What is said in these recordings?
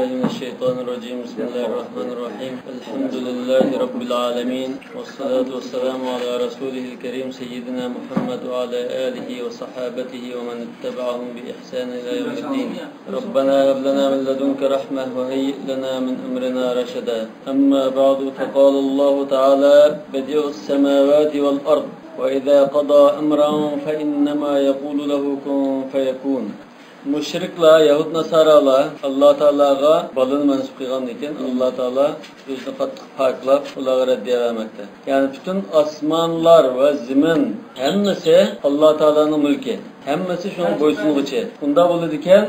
بالله من الشيطان الرجيم بسم الله الرحمن الرحيم الحمد لله رب العالمين والصلاة والسلام على رسوله الكريم سيدنا محمد وعلى آله وصحابته ومن اتبعهم بإحسان إلى يوم الدين ربنا هب لنا من لدنك رحمة وهيئ لنا من أمرنا رشدا أما بعد فقال الله تعالى بديع السماوات والأرض وإذا قضى أمرا فإنما يقول له كن فيكون Müşrikler, Yahud Nasaralar Allah Teala'ga balını mensup kılgan iken Allah Teala özünü qattiq paklab ularga reddiye vermekte. Yani bütün asmanlar ve zemin hemmesi Allah Teala'nın mülki. Hemmesi şunun boysunluğuçı. Bunda bulurken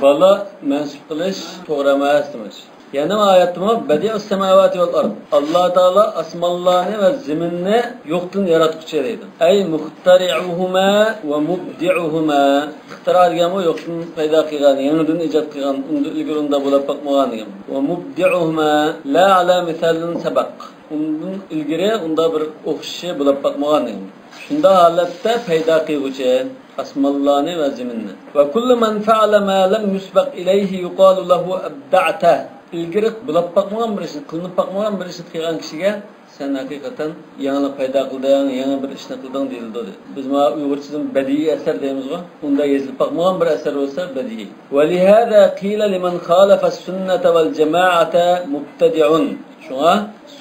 bala mensup kılış toğra emas demiş. Yani ayetime bedi'us semavati vel ard. Allah Teala asmanlarını ve zeminni yoktan yaratquchi deydi. Ey muhtari'uhuma ve mubdi'uhuma. İhtira degan bu yoktan paydo qilgan, yangidan ijod qilgan, unda ilgirunda bo'lib boqmagan degan. Ve mubdi'uhuma la ala misalin sabaq. Undan ilgiri unda bir o'xshashi bo'lib boqmagan degan. Shunda holatda paydo qiluvchi asmanlarını ve zeminni. Ve kullu man fa'ala ma lam yusbaq ilayhi yuqalu lahu abda'ta. İlgiri bulab bakmagan bir işni, kılınıp bakmagan bir işni qilgan kishiga sen hakikaten yangi paydo qilding, yangi bir ishni qilding deyildi. Biz ma Uyg'urchadan badiiy asar deymiz-ku. Unda yozilib bakmagan bir asar bo'lsa badiiy. Wa lihada qila liman khalafa as-sunnata wal jama'ata mubtadi'un. Shunga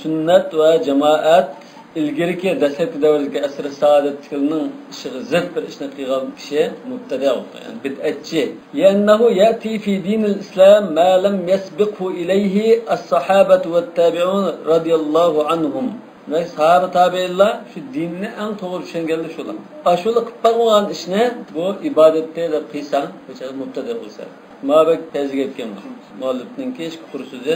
sunnat va jamoat ilgirki dastlabki davrdagi asr-i saodatning ishiga zid bir ishni qilgan kishi mubtada' yani bid'atchi. Yannahu yati fi dinil islam ma lam yasbiqhu ilayhi as-sahabatu wat-tabi'un radiyallahu anhum. Ve sahabe tabi'inlar şu dinni en to'g'ri tushunganlar shular. Ashula qilib bo'lgan ishni bu ibodatda deb qilsan, o'sha mubtada' bo'lsa. Mabek tezgib etgan bu. Muallifning keşke kursuda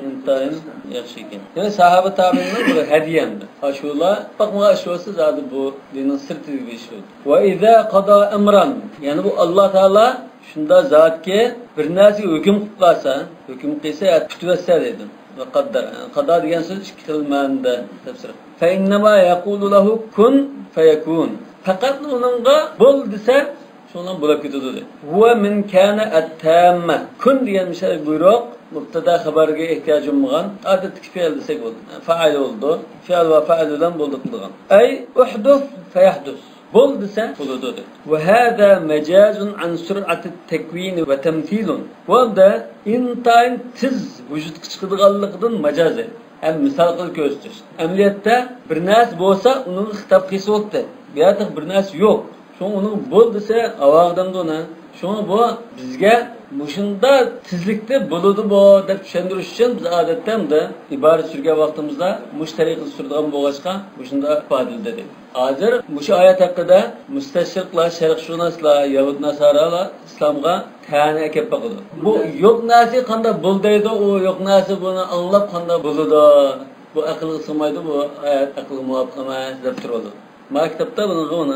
intayin yaxshi ekan. Yani sahabe tabi'inlar bir hadiyendi. Ashula bakma ashulasi zodi bu dinin sirti bir ish bo'ldi. Ve iza qada amran. Yani bu Allah Teala shunda zotga bir narsaga hukm qilib qolsa, hukm qilsa tutuvasa dedim. Ve qaddar. Qada degan so'z ikki til ma'noda tafsir. Fa innama yaqulu lahu kun fayakun. Faqat uningga bo'l desa şundan bo'lib ketadi. Huwa min kana at-tamma. Kun degan misol buyruq mubtada xabarga ehtiyoj bo'lmagan odatdagi fe'l desak bo'ladi. Fa'il bo'ldi. Fe'l va fa'il bilan bo'ldi qilgan. Ay uhdus fayahdus. Bo'l desa bo'ladi. Va hada majazun an sur'ati at-takwin va tamthilun. Bu da intayin tiz vujudga chiqadiganligidan majaz. Hem misal qilib ko'rsatish. Amaliyotda bir narsa bo'lsa, uning xitob qilsa bo'ldi. Bu yerda bir narsa yo'q. Şunu onu bol dese avağdan dona. Şunu bu bizge muşunda tizlikte buludu bu dep düşündürüş için biz adetten de ibaret sürge vaktimizde müşterikli sürdüğün boğaçka muşunda ifade dedi. Hazır muşu ayet hakkında müsteşrikla, şerikşunasla, Yahud Nasara'la İslam'a tane ekip bakıldı. Bu yok nasi kanda buldaydı, o yok nasi bunu anlap kanda buludu. Bu akıl ısınmaydı, bu ayet akıl muhafakamaya zeptir oldu. Maktabda bunu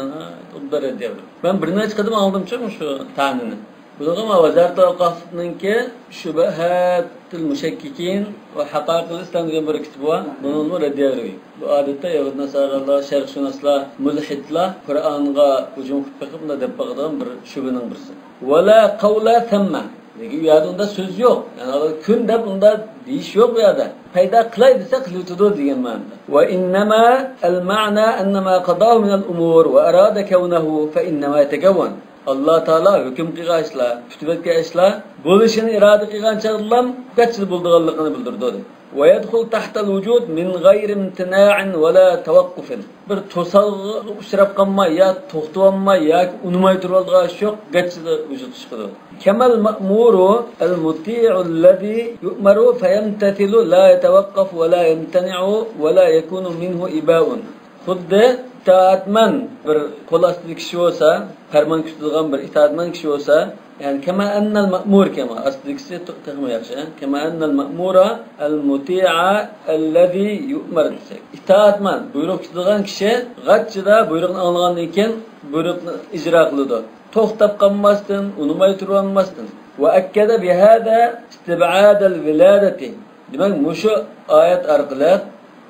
obdar ediyorum. Ben birine çıkadım aldım çünkü şu tanını. Bunu ama Vazarat Avqaf'ınki Şubahatul Müşekkikin ve Hakakul İslam diye bir kitap var. Bunu reddiyorum. Bu adette Yahud Nasaralar, Şerikşunaslar, Mulhidlar Kur'an'a hücum qilib da deb bag'dan bir şubinin birisi. Ve la qawla thamma. Çünkü yadında söz yok. Yani kun deb unda deyish yok bu yerda. Payda qilay desa qiluvdi degan ma'noda. Ve innama al-ma'na annama qadahu min al-umur ve arada kawnahu fa innama yatakawwan. Allah Teala hüküm qilgan ishlar, kutubga ishlar bo'lishini iroda qilgan chaqirlam qachil bo'lganligini bildirdi. Ve yadkhul tahta al-wujud min ghayri imtina'in ve la tawaqqufin. Bir to'salg'i uchrab qolmay ya to'xtaolmay ya unmay turadigan ish yo'q, qachil vujud chiqadi. Kamal ma'muru al-muti'u alladhi yu'maru fayamtathilu la yatawaqqaf ve la yamtani'u ve la yakunu minhu iba'un. Xuddi itaatman bir qo'l ostida kishi bo'lsa, farmon kutilgan bir itaatman kishi bo'lsa, yani kama annal ma'mur kama astidikisi taqma yaxshi. Kama annal ma'mura al-muti'a alladhi yu'mar desak. Itaatman buyruq kutilgan kishi g'achchida buyruqni anglagandan keyin buyruqni ijro qiladi. To'xtab qolmasdan, unumay turolmasdan. Va akkada bi hada istib'ad al-viladati. Demak, mushu oyat orqali,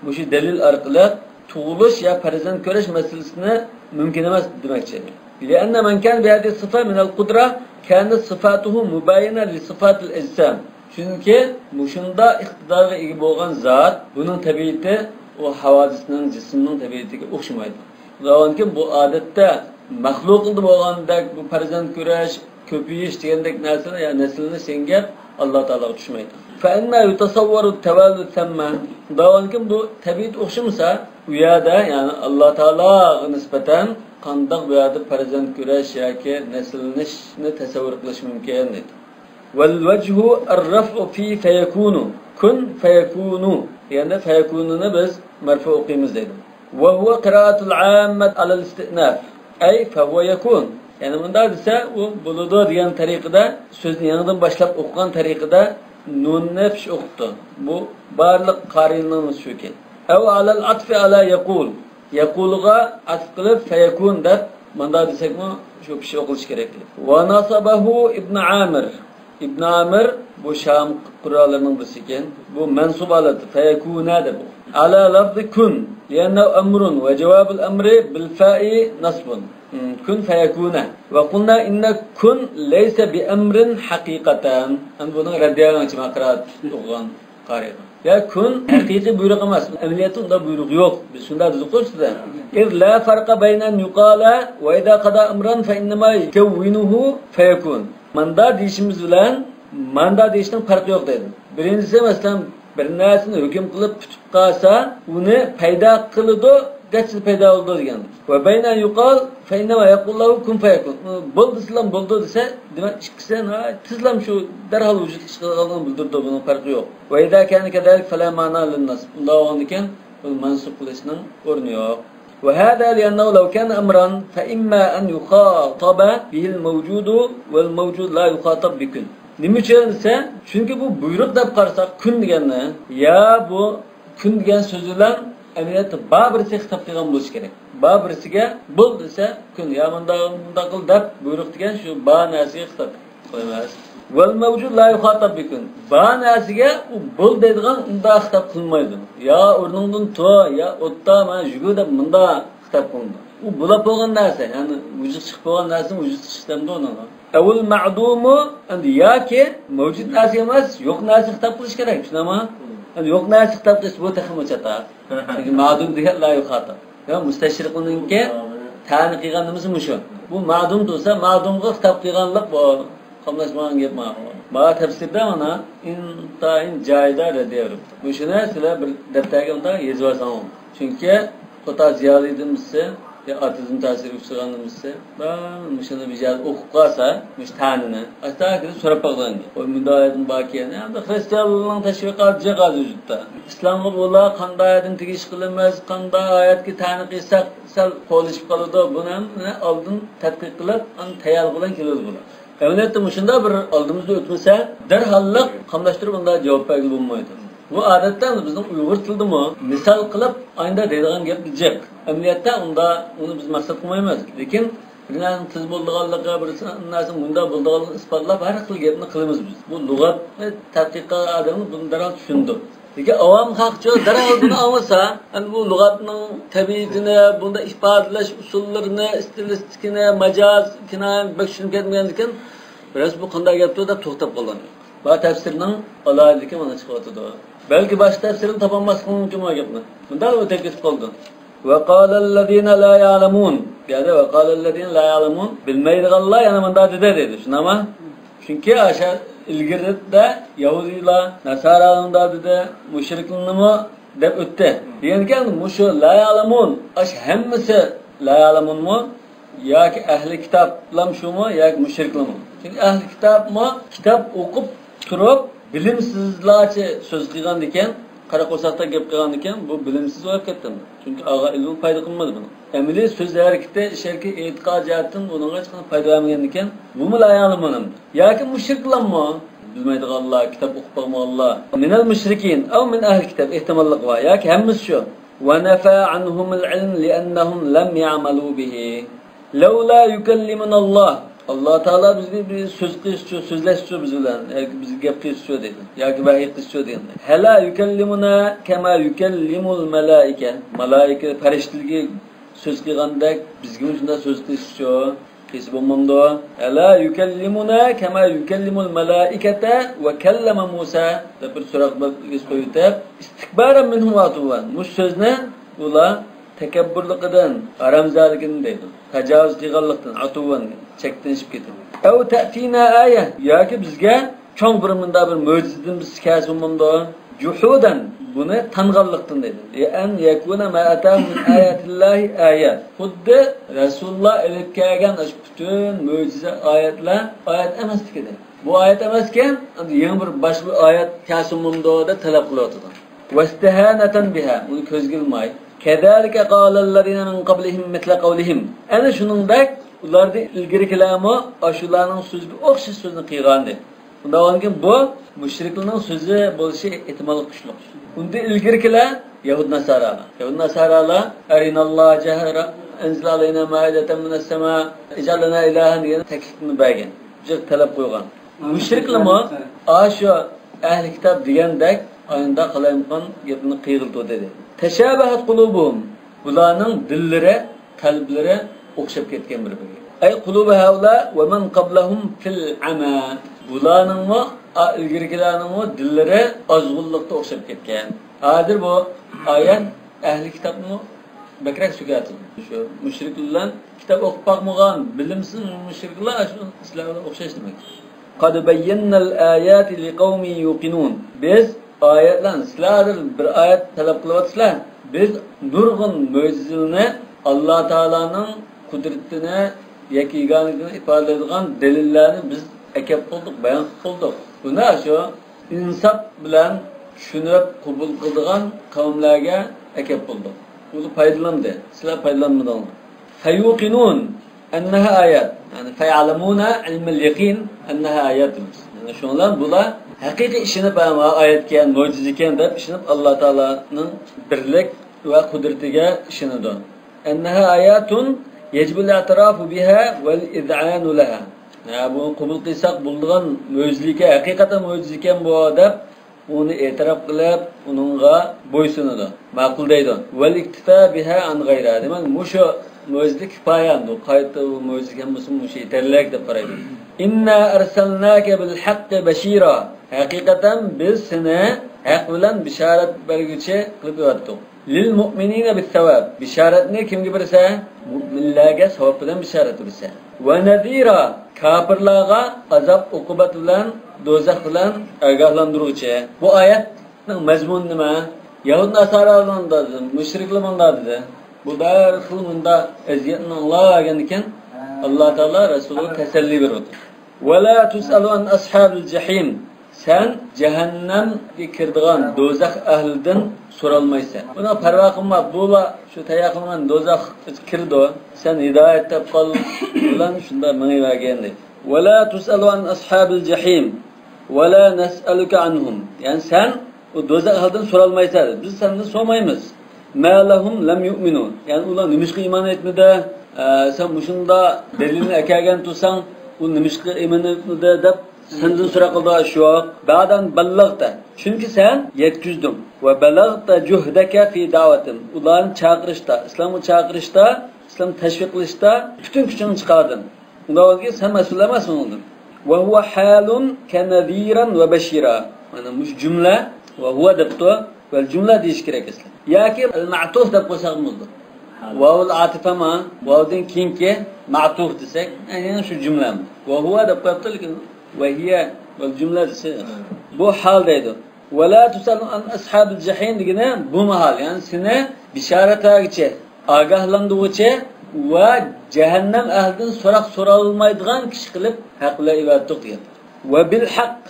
mushu dalil orqali tug'ilish ya farzand ko'rish masalasini mumkin emas demoqchi. لأن من كان بهذه الصفة من القدرة كانت صفاته مباينة لصفات الأجسام. Çünkü muşunda iqtidarga ega bo'lgan zat, buning tabiati o havadisning, jismning tabiatiga o'xshamaydi. Xudoki bu odatda maxluqda bo'lgandek bu farzand ko'rash, ko'payish degandek narsalar, ya naslni sengab Alloh taolo tushmaydi. Fa inna yutasawwaru tawallud thamma. Xudoki bu tabiat o'xshamasa, u yerda, ya'ni Alloh taologa nisbatan qandoq bu yerda farzand ko'rash yoki naslanishni tasavvur qilish mumkin edi. Wal wajhu ar-raf'u fi fayakunu. Kun fayakunu. Yani feyakununu biz marfu okuyumuz dedim. Ve huve kıraatul ammet alel istinaf. Ey fehuve yakun. Yani bunda ise o buludu diyen tarikada sözün yanından başlayıp okuyan tarikada nun nefş okuttu. Bu barlık karinliğimiz şu ki. Ev alel atfi ala yakul. Yakuluğa atf kılıp feyakun der. Bunda desek mi şu bir şey okuluş gerekli. Ve nasabahu İbn Amir. İbn Amir bu Şam kurallarının birisi iken bu mensub alatı feyekûne'dir bu. Ala lafzı kun liyennev emrun ve cevabul emri bil fa'i nasbun. Kun feyekûne. Ve kulna inne kun leyse bi emrin hakikaten. Yani bunun reddiyalan için akırat okuyan kariyatı. Ya kun hakiki buyruk emas. Emniyetinde buyruk yok. Biz şunda düzükürüz de. İz la farka beynen yukala ve idâ kada emran fe innema yekevvinuhu feyekûn. Manda deyişimiz bilen manda deyişten farkı yok dedim. Birincisi mesela bir narsani hüküm kılıp tutup kalsa onu payda kılıdı, geçsiz payda oldu diyen. Ve beynen yuqal fe innema yekullahu kun feyekun. Buldu silam buldu dese demek çıksan ha tizlam şu derhal vücut çıkıldığını bildirdi, bunun farkı yok. Ve idâ kâni kedâlik felâ mâna lin-nas. Bunda olanıken bu mensup kılışının ornu yok. وهذا لأنه لو كان أمرا فإما أن يخاطب به الموجود والموجود لا يخاطب بكن. Niçin ise çünkü bu buyruk da qarsak kun deganni ya bu kun degan so'zlar emniyatda babirisi xitob qilgan bo'lishi kerak. Babirisiga bul desa kun ya munda qil deb buyruk degan shu ba narsaga xitob qo'ymas. Vel mevcud la yuxatab bikun. Ba narsaga u bul deydigan unda xitob qilmaydi. Ya o'rningdan to ya o'tda mana jugu deb munda xitob qilindi. U bo'lib bo'lgan narsa, ya'ni vujud chiqib bo'lgan narsa vujud chiqishdan o'rnini. Avul ma'dumu endi yoki mavjud narsa emas, yo'q narsa xitob qilish kerak, tushunami? Endi yo'q narsa xitob qilish bu taxmin chata. Chunki ma'dum degan la yuxatab. Ya mustashriqninki ta'ni qilganimiz shu. Bu ma'dum bo'lsa, ma'dumga xitob qilganlik bu qamlashmagan gap ma'lum. Ma tafsirda mana intayin joyida deyapti. Bu shuni sizlar bir daftarga unda yozib olsangiz. Chunki Kota ziyarətimizsə, ya atizm təsiri uçurğanımızsə, ben şunu bir yer oxup qalsa, tanını, hatta ki sorab baxlandı. O müdahiyyətin bakiyəni, hem de Hristiyanlığın təşviqatı qaz vücudda. İslam'a bola qandayətin tegiş qılınmaz, qanday ayət ki tanı qıysak, sal qo'lishib qoladi. Buni ham oldin tadqiq qilib, tayyor bilan keladi bular. Emniyatda shunda bir oldimizda o'tmasa, darhallıq qamlashtirib unda javob berib bo'lmaydi. Bu odatda bizning Uyg'ur tilidami misol qilib aynda deydigan gap jiq. Emniyatda unda uni biz maqsad qilmaymiz. Lekin bir narsa tiz bo'lganligi, bir narsa bunda bo'lganligini isbotlab har xil gapni qilamiz biz. Bu lug'at tadqiqot odami buni darhol tushundi. Lekin avam xalqcha darhol buni olmasa, bu lug'atning tabiatini, bunda ifodalash usullarini, stilistikini, majaz, kinoya tushunib ketmaganligidan biraz bu qanday gapdir deb to'xtab qolgan. Bu tafsirning alohidligi mana chiqyapti. Belki baş tefsirini tapanmasın mümkün o gapni. Bundan o teklif qildi. Ve qâlellezîne lâ ya'lemûn. Yani ve qâlellezîne lâ ya'lemûn. Bilmeydiganlar yani bunda dedi. Şunama. Çünkü aşağı ilgirde Yahudiler, Nasaralar dedi, müşrikliğini deb o'tdi. Deganken mushu lâ ya'lemûn. Aş hemmisi lâ ya'lemûn mu? Yoki ahli kitoblar shumi yoki mushriklarmi? Çünkü ahli kitobmi kitob o'qib turib bilimsizlarcha so'z qilgan ekan, qara qo'saqda gap qilgan ekan, bu bilimsiz bo'lib ketdi. Chunki ag'a ilm foyda qilmadi buni. Amaliy so'z harakati sharqiy e'tiqod jihatdan bunga hech qanday foyda bermagan ekan, bu mulayalımın. Yoki mushriklarmi? Bilmaydiganlar, kitob o'qib qolmaganlar. Minal mushrikin aw min ahli kitob ehtimollik bor. Yoki hammasi shu. Wa nafa anhum al-ilm li'annahum lam ya'malu bihi. Laula yukallimunallah. Allah Teala bizi bir söz qilishchi, so'zlashchi biz bilan, yoki biz gap qilishchi dedi. Yoki vahiy qilishchi dedi. Hala yukallimuna kama yukallimul malaika. Malaika farishtalarga so'z qilgandek bizga shunda so'z qilishchi. Kısbımımda ela yukellimuna kema yukellimul malaikete ve kelleme Musa da bir sorak koyup istikbaran minhum atuvan. Bu sözne ula tekebburluqdan, aramzaligidan deydi. Tajavuz qilganlikdan, atuvan chektinishib ketdi. Ev ta'tina aya yoki bizga cho'ng bir munda bir mo'jizadan biz kasbimimda juhudan buni tanganlikdan deydi. En yakuna ma atahum min ayatillahi ayat. Xuddi Rasululloh ilib kelgan bütün mo'jiza oyatlar oyat emas ekan. Bu oyat emasken yangi bir boshqa oyat kasbimimda talab qilyapti. Vastahanatan biha. Uni ko'zgilmay Kedalike qâlellezîne min qablihim misle qavlihim. Ana shuningdek ularda ilgirikilarmi ashularning so'ziga o'xshash so'zni qilgandi. Bunda olgan bu mushriklarning so'zi bo'lishi ehtimoli kuchli. Unda ilgirikilar Yahud Nasaralar. Yahud Nasaralar arinalloh jahra anzala alayna ma'idatan minas sama ij'alna ilahan degan taklifni bergan. Juda talab qo'ygan. Mushriklarmi ashu ahli kitob degandek oyinda qilayotgan gapni qiyildi dedi. Teşabahat kulubuhum. Bularning dillari, qalblari o'xshab ketgan bir-biriga. Ay qulubu haula va man qablahum fil ama. Bularning ilgirilarning dillari ozg'unlikda o'xshab ketgan. Hozir bu oyat ahli kitobni bakrak sugati. Shu mushriklar kitob o'qib boqmagan, bilimsiz mushriklar shu sizlarga o'xshash demak. Qad bayyannal ayati liqaumin yuqinun. Biz ayetlan sizlar bir ayet talep kılacaksınız. Biz nurgun mo'jizalarni Alloh taolaning qudratini yakiganligini ifade edilen delillarni biz akab qildik, bayon qildik. Buni shu insof bilan tushunib qabul qilgan qavmlarga akab qildik. Buni foydalandi. Sizlar foydalanmadinglar. Fayuqinun annaha ayat. Yani fayalamuna ilmul yaqin annaha ayat. Yani şunlar bular haqiqiy ishini bama oyatgan, mo'jizakan deb ishonib Alloh taolaning birlik va qudratiga ishonadi. Annaha ayatun yajibul i'tirofu biha wal iz'anu laha. Ya bu qabul qilsak bo'lgan mo'jizaga haqiqatan mo'jizakan bu deb uni e'tirof qilib, uningga bo'ysunadi. Ma'qul deydi. Wal iktifa biha an ghayra. Demak, mushu mo'jiza kifoyandir. Qayta bu mo'jizakan bo'lsa, mushu yetarlik deb qaraydi. İnna arsalnaka bil haqqi bashira. Haqiqatan biz seni haq bilan bisharat berguchi qilib yubordik. Lil mu'minina bis savab. Bisharatni kimga bersa? Mu'minlarga savob bilan bisharat bersa. Va nadira kafirlarga azab uqubat bilan do'zax bilan ogohlantiruvchi. Bu oyatning mazmuni nima? Yahud Nasaralarning mushriklarning dedi. Bu dar xilmunda aziyatni Allohgan ekan. Alloh taolo Rasulga tasalli berdi. Va la tusalu an ashabil jahim. Sen cehennemga kirdigan do'zax ahlidan so'ralmaysan. Buni parvo qilma, bular shu tayaqilman do'zax kirdi. Sen hidoyat topqol bilan shunda mengavergan dedi. Va la tusalu an ashabil jahim. Va la nas'aluka anhum. Yani sen o do'zax ahlidan so'ralmaysan. Biz sendan so'rmaymiz. Ma lahum lam yu'minu. Yani ular nimishga iymon etmadi. Sen mushunda dalilni akagan tursang, u nimishga iymon etmadi deb senden so'ra qildi shu. Ba'dan ballag'ta. Chunki sen yetkizding. Va balag'ta juhdaka fi da'vatin. Ularni chaqirishda, islomga chaqirishda, islom tashviq qilishda butun kuchingni chiqarding. Undan sen mas'ul emassan undan. Va huwa halun kanadiran va bashira. Mana bu jumla va huwa debto va jumla deyish kerak aslan. Yoki al-ma'tuf deb qo'ysak bo'ladi. Vavul atifa ma, vavdan keyingi ma'tuf desak, aynan shu jumla. Va huwa deb qo'yibdi, lekin va hiya val jumla desa bu hal deydi. Va la tusal an ashabil jahim degani bu mahal, ya'ni seni bisharatlargacha, ogohlantiruvchi va jahannam ahlidan so'ralmaydigan kishi qilib haqlar ivatdiq deydi. Va bil haqq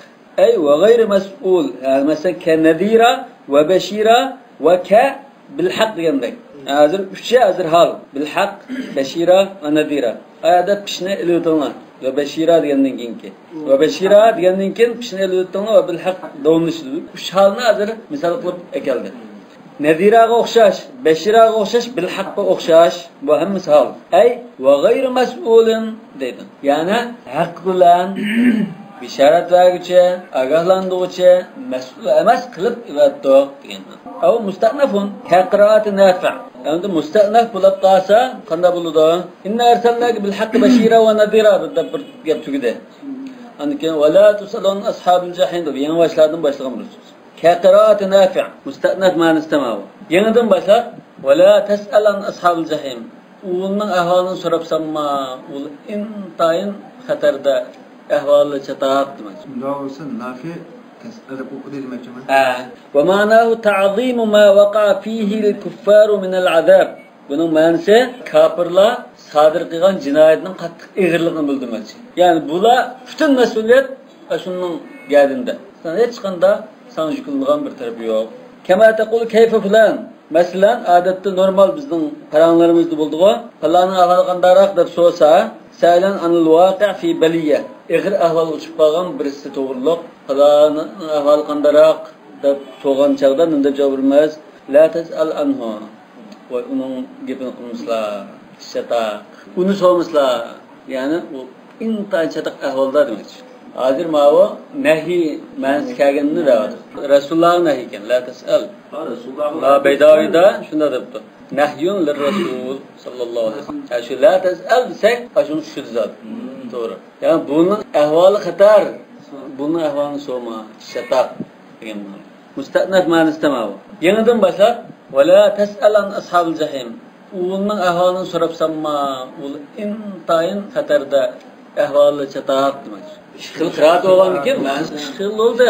ay va g'ayri mas'ul, masalan kanadira va bashira va ka bil haqq degandek. Hozir uchta hozir hal bil haqq, bashira va nadira. Ayada pishni iluvdilar. Ve beşira degandan keyingi. Ve beşira degandan keyin pishni iluvdilar va bil haqq davomlashdi. Uch halni hozir misol qilib ekeldi. Nadiraga o'xshash, bashiraga o'xshash, bil haqqqa o'xshash bu hammasi hal. Ay va g'ayri mas'ulin dedi. Ya'ni haqq bilan bisharat vergüçe, agahlandırıcı, mesul emas kılıp ivatdoq degan. Aw musta'nafun ka qira'ati nafi'. Endi musta'naf bo'lib qolsa, qanday bo'ladi? Inna arsalnaka bil haqqi bashira va nadira deb bir gap tugidi. Andikin wala tusalun ashabil jahim deb yana boshlardan boshlaganmiz. Ka qira'ati nafi'. Musta'naf ma'nosida ma bu. Yenidan boshlab wala tas'alan ashabil jahim. Uning ahvolini so'rabsanma, u intayin xatarda ahvoli chataq demak. Unda bo'lsa nafi tas'ala o'qidi demakchiman. Wa ma'nahu ta'zimu ma waqa'a fihi lil-kuffar min al-'azab. Buning ma'nosi kafirlar sodir qilgan jinoyatning qattiq ig'irligini bildirmoqchi. Ya'ni bular butun mas'uliyat shunning gadinda. Hech qanday san yuklgan bir taraf yo'q. Kama taqul kayfa fulan. Masalan, odatda normal bizning paranglarimizda bo'ldi-ku, falonning ahvoli qandaroq deb so'rasa, sa'lan anil waqi' fi baliya. Ig'ir ahvol uchib qolgan birisi to'g'riliq, falonning ahvoli qandaroq deb so'rgan chaqda nima javob bermas? La tas'al anhu. Va uning gapini qilmaslar, shataq. Uni so'rmaslar. Ya'ni u intayin shataq ahvolda demakchi. Hozir ma'vo nahi ma'nosi kelganini deyapti. Rasululloh nahi ekan, la tas'al. Rasululloh Baydoyda shunda debdi. Nahyun lir-rasul sallallohu alayhi vasallam. Shu la tas'al desak, shuni tushunadi. To'g'ri. Ya'ni buning ahvoli xatar. Buning ahvolini so'rama, shataq degan ma'no. Musta'naf ma'nosida ma'vo. Yenidan boshlab wala tas'alan ashabil jahim. Uning ahvolini so'rabsanma, u intayin xatarda ahvoli chataq demak. Xil qiraat bo'lganmikin, ma'nosi xil bo'ldi.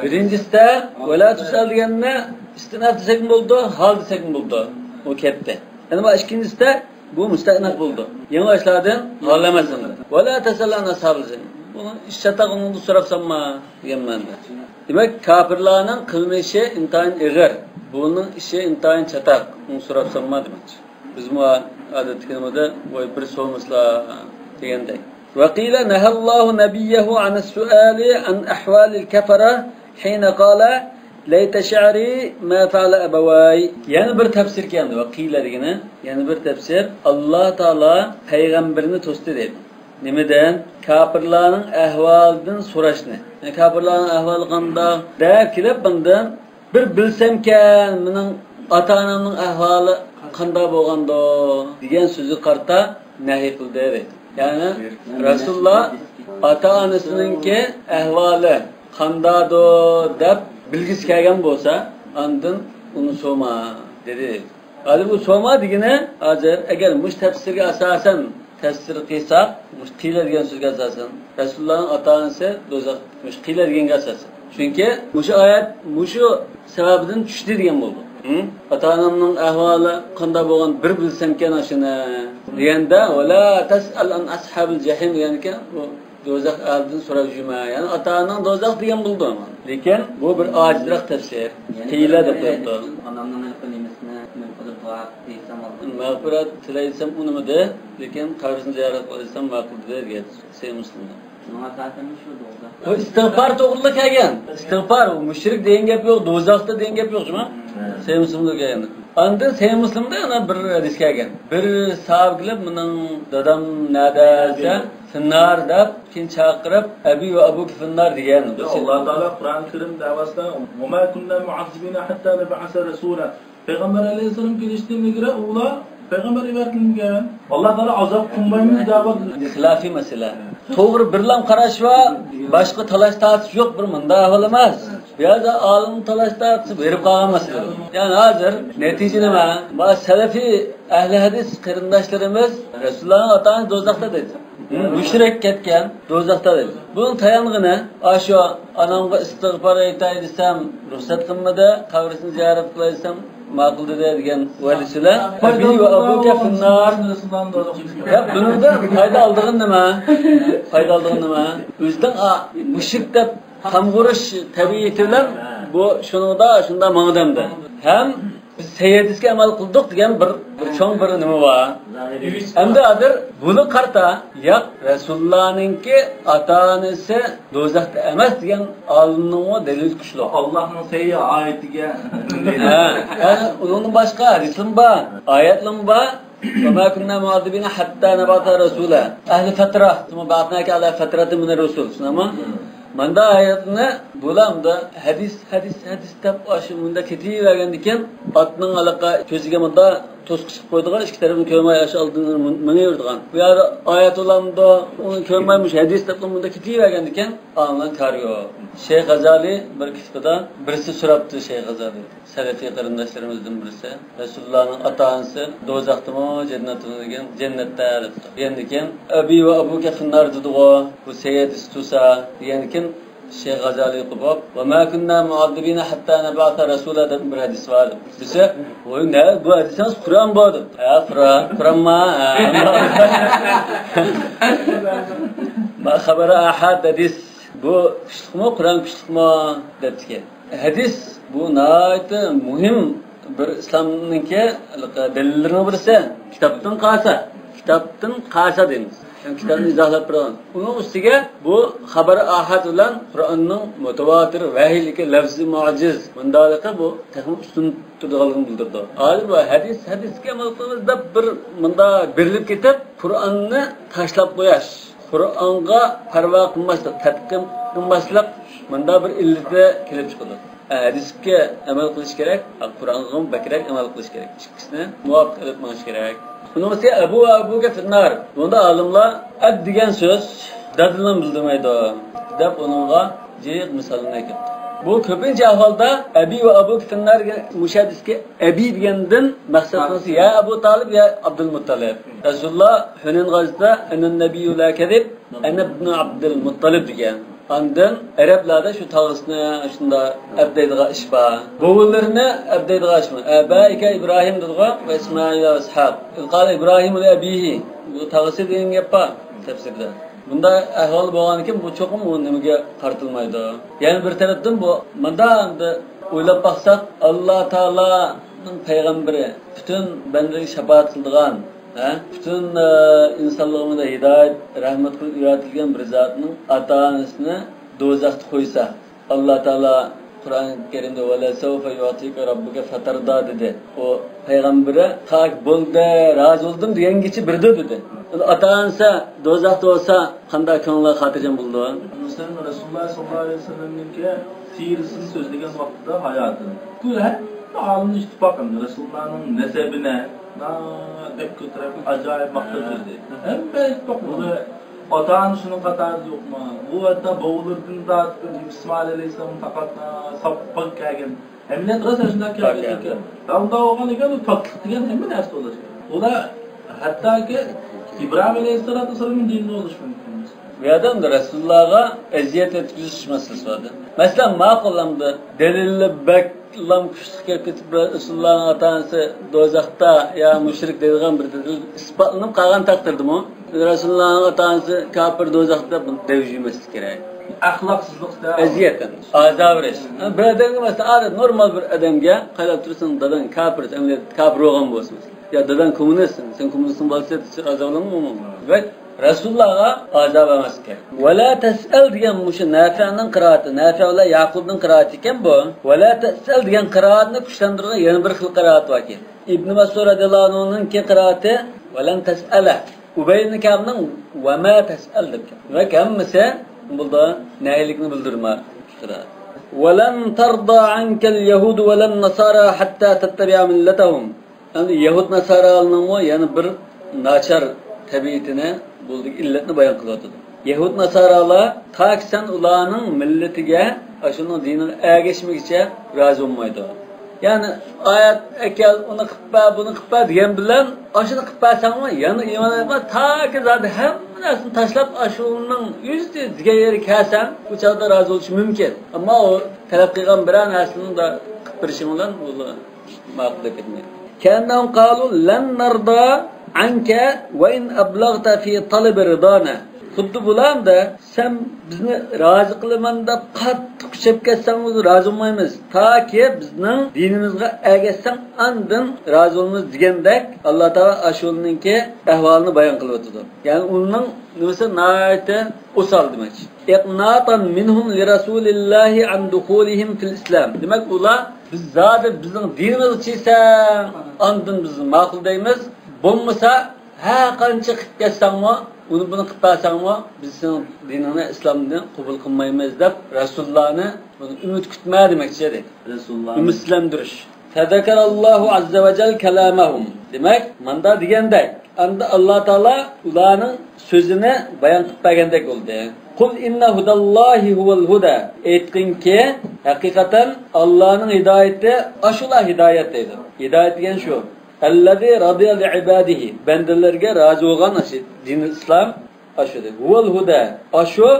Birinchisi wala tusal deganni istinaf desak bo'ldi, hol desak bo'ldi. U ketdi. Endi bu ikkinchisida bu musta'naf bo'ldi. Yangi boshlardan hol emas endi. Wala tasallan ashabizin. Buni ishataqni so'rabsanma degan ma'noda. Demak, kafirlarning qilmishi intayin ig'ir. Buning ishi intayin chataq. Uni so'rabsanma demak. Biz bu odatda voy bir so'rmaslar deganday. وقيل نهى الله نبيه عن السؤال عن أحوال الكفرة حين قال ليت شعري ما فعل أبواي. Yani bir tefsir kendi. وقيل degene yani bir tefsir Allah Taala peygamberini to'sdi dedi. Nimadan? Kafirlarning ahvolidan so'rashni. Yani kafirlarning ahvoli qanday? Deb kelib bundan bir bilsamkan, mening ota-onamning ahvoli qanday bo'lganda degan so'zni qarta nahiy qildi dedi. Yani Rasulullah ota-onasininki ahvoli qandaydo deb bilgisi kelgan bo'lsa, andin uni so'ma dedi. Hali bu so'ma degani hozir agar mush tafsirga asosan tafsir qilsak, mush qila degan so'zga asosan Rasulullohning ota-onasi do'zax mush qila deganga asosan. Chunki mush oyat mushu sababidan tushdi degan bo'ldi. Ota-onamning ahvoli qanday bo'lgan bir bilsamkan shuni deganda wala tas'al an ashabil jahim deganki do'zax ahlidan so'rab yurma. Ya'ni ota-onang do'zax degan bo'ldi. Lekin bu bir ojizroq tafsir. Qiyla deb qo'ydi. Onamning nimasini men qilib duo qilsam mag'firat tilaysam unimida, lekin qabrisini ziyorat qilsam ma'qul degan sen musulmon. Nima ta'timi shu do'zax. Bu istig'for to'g'riliq kelgan. Istig'for u mushrik degan gap yo'q, do'zaxda degan gap yo'qmi? Sen musulmonlar kelgan. Endi sen musulmonda ana bir hadis kelgan. Bir sahablar mening dadam nadasa finnar deb kin chaqirib abi va abu finnar degan. Alloh taolo Qur'on Karim davasida "Va ma kunna mu'azzibina hatta nab'asa rasula." Payg'ambar alayhisalom kelishdan ilgari ular payg'ambar yuborilgan. Alloh taolo azob qilmaymiz da'vat xilofiy masala. To'g'ri birlam qarash va boshqa talash tartib yo'q bir munda ahvol emas. Bu yerda olim talash tartib berib qolgan masala. Ya'ni hozir natija nima? Ma salafiy ahli hadis qarindoshlarimiz Rasulullohning ota-onasi do'zaxda dedi. Mushrik ketgan do'zaxda dedi. Buning tayong'ini asho onamga istig'for aytay desam, ruxsat qilmadi, qabrisini ziyorat qilay desam ma'qul degan valisilar abi va abuka finnar. Ya buningda foyda oldig'in nima? Foyda oldig'in nima? O'zdan mushrik deb qamg'urish tabiiyati bilan bu shunda ma'nodamda. Ham biz sayyidizga amal qildik degan bir cho'ng bir nima bor. Endi hozir buni qarta, yo'q Rasulullohninki ota-onasi do'zaxda emas degan olimning dalil kuchli. Allohning sayyi oyatiga yani uning boshqa hadislar bor, oyatlar bor. وَمَا كُنَّا مُعَذِّبِينَ حَتَّى نَبْعَثَ رَسُولًا Ahli fatra. ثُمَّ بَعَثْنَاكَ عَلَى فَتْرَةٍ مِنَ الرُّسُلِ. Ama manda ayetini bulamda hadis deb aşımında ketiyi vergendiken atının alaka közüge manda toz çıkıp koyduğun iki tarafın köymay aşı aldığını mını yurduğun. Bu ya ayet olamda onun köymaymış hadis deb bunda ketiyi vergendiken anılan karıyor. Şeyh Gazali bir kitabda birisi soraptı Şeyh Gazali. Selefi karındaşlarımızdan birisi. Resulullah'ın ata-anası dozaqda mı cennetine degan cennette debdi. Yendiken Abi ve Abuke finnar dedi o. Bu seyyid istusa yendiken Şeyh Gazali qubab ve ma kunna muazzibina hatta nab'atha rasula deb bir hadis var. Bize o ne bu hadisimiz Kur'an bu. Ya Kur'an ma. Ma habara ahad hadis bu kuşlukmu Kur'an kuşlukmu debdi. Hadis bu nayet muhim bir İslam'nınki delillerini birisi kitaptan qasa deymiz. Yani kitabını izahlab beraman. Onun üstüge bu haber ahad bilan Qur'onning mutawatir vahiyligi lafzi mu'jiz mundaligi bu texmi ustun turganligini bildirdi. Hozir bu hadisga amal qilamiz deb bir munda berilib ketib Qur'onni tashlab qo'yash, Qur'onga parvo qilmaslik, tadqiq qilmaslik munda bir illati kelib chiqadi. Hadisga amal qilish kerak, Qur'onga bakrak amal qilish kerak. Ikkisini muvofiq qilib manish kerak. Bunun ise Abuke finnar. Bunda alimlar ad degan so'z dadilni bildirmaydi deb onunga jiq misolini aytdi. Bu ko'pincha ahvolda Abi va Abuke finnar mushadisga Abi degandan maqsad qilsa ya Abu Talib ya Abdul Muttalib. Rasululloh Hunayn g'azotida anan nabiyyu la kadib ana ibn Abdul Muttalib degan. Ondan Arablarda şu tağısını şunda abdeydiga iş var. Boğullarını abdeydiga iş var. Abaika İbrahim dediği ve İsmail ve İshak. Qala İbrahim ile abihi. Bu tağısı deyin yappa tefsirde. Bunda ahval boğan kim bu çoğum o nimaga qartilmaydi. Yani bir tarafdan bu manda o'ylab baqsak Allah Taola'nın peygamberi bütün benleri şefaat qildigan bütün insanlığımıza hidayet, rahmet kılıp yaratilgan bir zatının ata-anasını dozaqda qo'ysa, Allah Taala Kur'an-ı Kerim'de "Vela sawfa yu'tika rabbuka fatarda" dedi. O peygambere "Tak bo'ldi, razı oldum" degangacha birdi dedi. Ata-anasi dozaqda olsa qanday ko'ngilga xotirjam bo'ldi? Müslüman Resulullah sallallahu aleyhi ve sellem'ninki sirisini sözleyen vakitte hayatını. Bu hep alın ittifakın Resulullah'ın nesebine deb ko'tarib ajoyib maqsad berdi. Hamma ittifoq buni ota-onasining qatori yo'qmi? Bu yerda bo'g'ilirdan tortib İsmail alayhisalom taqatna sapqib kelgan. Hamma rosa shunday kelgan. Unda o'g'an ekan u poklik degan hamma narsa bo'lishi. Ular hattoki İbrahim alayhissalomning dinida bo'lishi mumkin. Bu adam da Resulullah'a eziyet etkiziş meselesi vardı. Mesela ma'qullamda delilli beklam kuşluk ketib Resulullah'ın ata-anası dozaqda ya müşrik dediğin bir delil isbatlanıp qalgan taqdirdimi? Resulullah'ın ata-anası kafir dozaqda bunu devjimesi kerak. Ahlaksızlıkta Eziyetten, azab veriş. Bir adamga mesela normal bir adamga qaylab tursan dadan kafir, kafir olgan bo'lsin. Ya dadan komünistsin, sen komünistsin bo'lsa azoblanmaymi? Ve Resulullah'a azab emas kerak. Ve la tes'el degan mushu Nafi'ning qiraati, Nafi' va Yaqubning qiraati ekan bu. Ve la tes'el degan qiraatni kuchlantirgan yana bir xil qiraat bor ekan. Ibn Mas'ud radhiyallohu anhuning qiraati ve lan tes'ala. Ubay ibn Ka'bning ve ma tes'al deb. Ve hammasi bunda naylikni bildirma qiraat. Ve lan tarda anka al-yahud ve lan nasara hatta tattabi'a millatahum. Yani Yahud Nasaralarning yana bir nachar tabiatini bulduk illetini bayan kılıyordu. Yahud Nasaralar ta ki sen ularının milletiga, aşının dinini ergeçmek için razı olmaydı. Yani ayet ekel onu kıppa bunu kıppa diyen bilen aşını kıppa sanma yanı iman etmez ta ki zaten hem nasıl taşlap aşının yüzde diğer yeri kesen bu çağda razı oluşu mümkün. Ama o talep kılgan bir an aslında da kıpırışım olan bunu makul etmiyor. Kendim kalu len narda anke ve in ablagta fi talab ridana. Xuddi bulam da sen bizni razı qilman deb qattiq kuchab ketsangiz razı olmaymiz. Ta ki bizning dinimizga ergashsang andin razı olamiz degandek Alloh taolo ashulninki ahvolini bayon qilib o'tdi. Ya'ni uning nimasi nayati usal demak. Iqnatan minhum li rasulillahi an dukhulihim fil islam. Demak ular biz zodi bizning dinimizni chesa andin biz ma'qul deymiz. Bo'lmasa, ha qancha qilib ketsangmi, uni buni qilib bersangmi, biz sening diningni, islomni qabul qilmaymiz deb Rasulullohni buni umid kutma demoqchi edi. Rasululloh Umidlendirish. Tadakarallohu azza va jal kalamahum. Demak, manda degandek, anda Alloh taolo ularning so'zini bayon qilib bergandek bo'ldi. Qul inna hudallahi huval huda. Aytqinki, haqiqatan Allohning hidoyati ashula hidoyat deydi. Hidoyat degan shu. Allazi radiya li ibadihi. Bandalarga rozi bo'lgan din islom ashudir. Huval huda. Ashu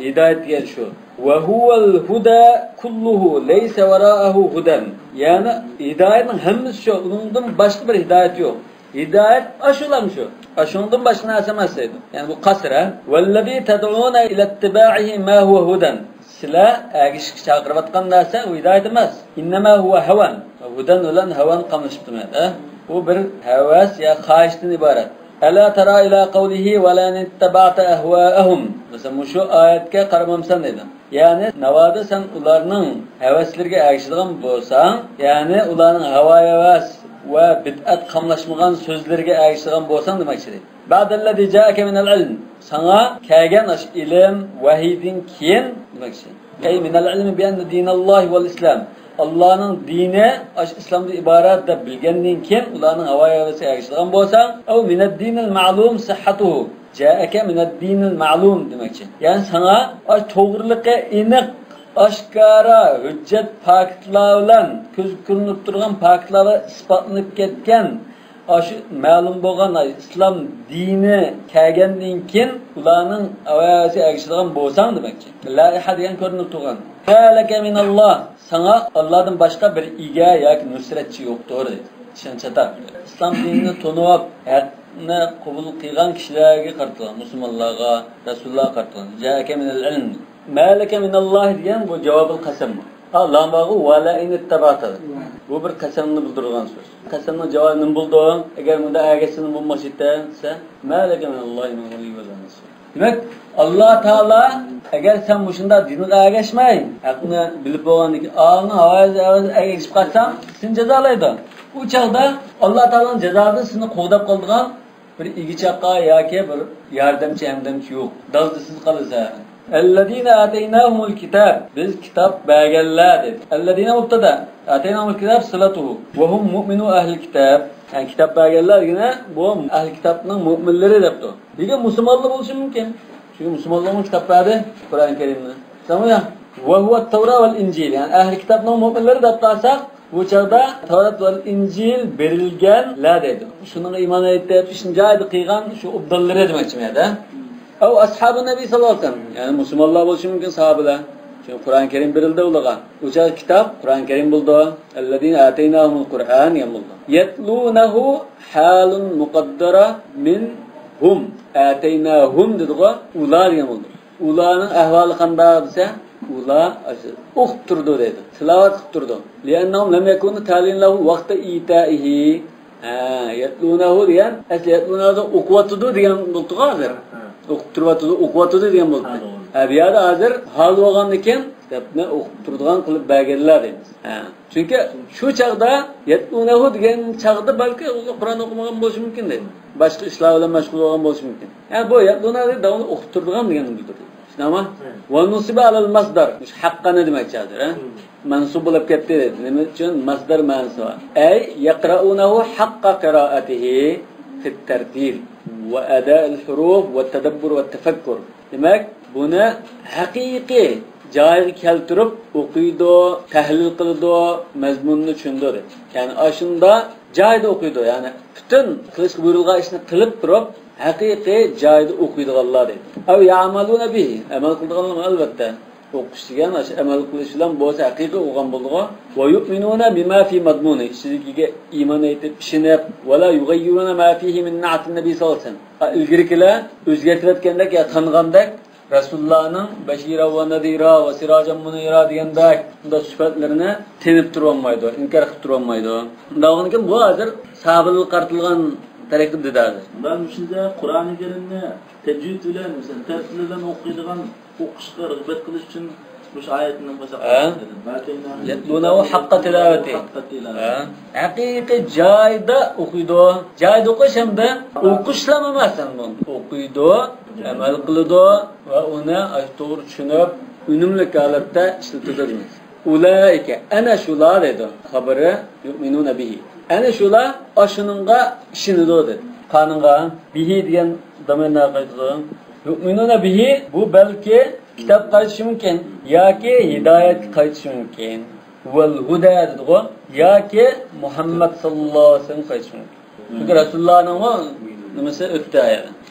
hidoyat degan shu. Wa huval huda kulluhu laysa wara'ahu hudan. Yani hidoyatning hammasi shu. Undan boshqa bir hidoyat yo'q. Hidayet aşulam şu. Aşundan başka narsa emas deydi. Yani bu qasra. Vallazi tad'una ila ittiba'ihi ma huwa hudan. Sizlar agishga chaqirayotgan narsa u hidayet emas. Innama huwa hawan. Hudan bilan hawan qamlashibdi. Bu bir havas ya xohishdan iborat. Ala tara ila qawlihi wa la ittaba'ta ahwa'ahum. Mesela şu oyatga qaramamsan dedi. Yani navoda sen ularning havaslarga agishadigan bo'lsang, yani ularning havas ve bid'at qamlashmagan so'zlarga agishgan bo'lsang demakchidir. Ba'dallazi ja'aka minal ilm. Sana kelgan ilm vahiydan keyin demakchi. Ay minal ilmi bi anna dinallohi vel islam. Allohning dini islomda iborat deb bilgandan keyin ularning havosiga agishgan bo'lsang, aw minad dinil ma'lum sihhatuhu. Ja'aka minad dinil ma'lum demakchi. Yani sana to'g'riliqi aniq aşkara hüccet faktlar bilan ko'z ko'rinib turgan faktlar isbotlanib ketgan aşı ma'lum bo'lgan islom dini kelgandan keyin ularning avayasi agishadigan bo'lsang demakchi. Laiha degan ko'rinib turgan. Halaka minalloh. Sana Allohdan boshqa bir ega yoki nusratchi yo'qdir. Ishonchata. Islom dinini to'nib, haqni qabul qilgan kishilarga qartilgan, musulmonlarga, Rasululloh qartilgan. Ja'aka minal ilm. Malaka minalloh degan bu javobul qasam. Allohga va la in ittabata. Bu bir qasamni bildirgan so'z. Qasamning javobi nima bo'ldi? Agar bunda agasini bo'lmasa, malaka minalloh min wali va nas. Demak, Alloh taolo agar sen mushunda dinga agashmay, haqni bilib bo'lgandan keyin alni havozi agashib qolsang, seni jazolaydi. U chaqda Alloh taoloning jazosi seni qo'dab qoldigan bir igichaqa yoki bir yordamchi hamdamchi yo'q. Daldisiz qolsa. Ellezine ateynahumul kitab. Biz kitap bergenler dedi. Ellezine mubtada. Ateynahumul kitab sılatuhu. Ve hum mu'minu ehli kitab. Yani kitap bergenler yine bu ehli kitabının mu'minleri depti. Diye Müslümanlı oluşu mümkün. Çünkü Müslümanlığın kitap verdi Kur'an-ı Kerim'de. Tamam ya. Ve huve Tevrat vel İncil. Yani ehli kitabının mu'minleri deptarsak bu çağda Tevrat vel İncil verilgenler dedi. Şunun iman edip, işin cahidi kıygan şu ubdalları demek için ya da. Ev ashab-ı Nebi sallallahu aleyhi ve sellem. Yani Müslümanlar oluşu mümkün sahabeler. Çünkü Kur'an-ı Kerim verildi ulağa. Uçak kitap Kur'an-ı Kerim buldu. Ellezine ateynahumul Kur'an yamuldu. Yetlunehu halun muqaddara min hum. Ateynahum dediği ular yamuldu. Ularının ahvalı qanday desa, ular uqturdu dedi. Tilavat qilturdu. Li'annahum lam yakunu talin lahu vaqta itaihi. Yetlunehu diyen, asli yetlunehu uqvatudu diyen buldu hazır. Uqvatudu degan bo'ldi. Bu yerda hozir hal bo'lgandan keyin kitobni o'qib turadigan qilib berganlar deymiz. Chunki shu chaqda yetlunahu degan chaqda balki Qur'on o'qimagan bo'lishi mumkin deydi. Boshqa ishlar bilan mashg'ul bo'lgan bo'lishi mumkin. Yani bu yetlunahu davomli o'qib turadigan degan bildirdi. Shunami? Va nusiba alal masdar. Haqqa ne demak hozir, mansub bo'lib ketdi dedi. Nima uchun? Masdar ma'nosi bor. Ay yaqra'unahu haqqa qira'atihi fit tartil. Ve ada'il huruf ve tedabbur ve tefekkur. Demek bunu hakiki cahil keltirip okuydu, tahlil kıldı, mezmununu düşündü. Yani aşında cahil okuydu. Yani bütün kılıç buyurulgan işini kılıp durup hakiki cahil okuydu Allah dedi. Ev ya'maluna bihi. Emel kıldığı elbette. Okuştugan amel qilish bilan bo'lsa haqiqiy o'qigan bo'ldi. Va yu'minuna bima fi madmuni. Sizga iymon etib, ishinib, va la yughayyiruna ma fihi min na'at nabiy sallallohu alayhi vasallam. Ilgiriklar o'zgartirayotgandek ya tanigandek Rasulullohning bashira va nadira va sirajan munira degandek unda sifatlarini tenib turolmaydi, inkor qilib turolmaydi. Undan keyin bu hozir sabrli qartilgan tarikib dedi. Ben shunda Qur'oni Karimni tajvid bilan, masalan, tartil bilan o'qiydigan o'qishga rag'bat qilish uchun Bu ayetinin başa Yetlunahu haqqa tilavati. Haqiqiy joyda o'qiydi. Joyda o'qish hamda o'qishlam emasdan bu. O'qiydi, amal qiladi va uni to'g'ri tushunib, unumli holatda ishlatadi. Ulaika ana shular edi. Xabari yu'minuna bihi. Ana shular ashuningga ishinadi dedi. Qonunga bihi degan domenga qaytdi. Yu'minuna bihi bu balki kitap qaytishi mumkin yoki hidoyat qaytishi mumkin. Val huda dedi yoki Muhammad sallallohu alayhi vasallam qaytishi mumkin. Çünkü Resulullah'ın nimasi o'tdi.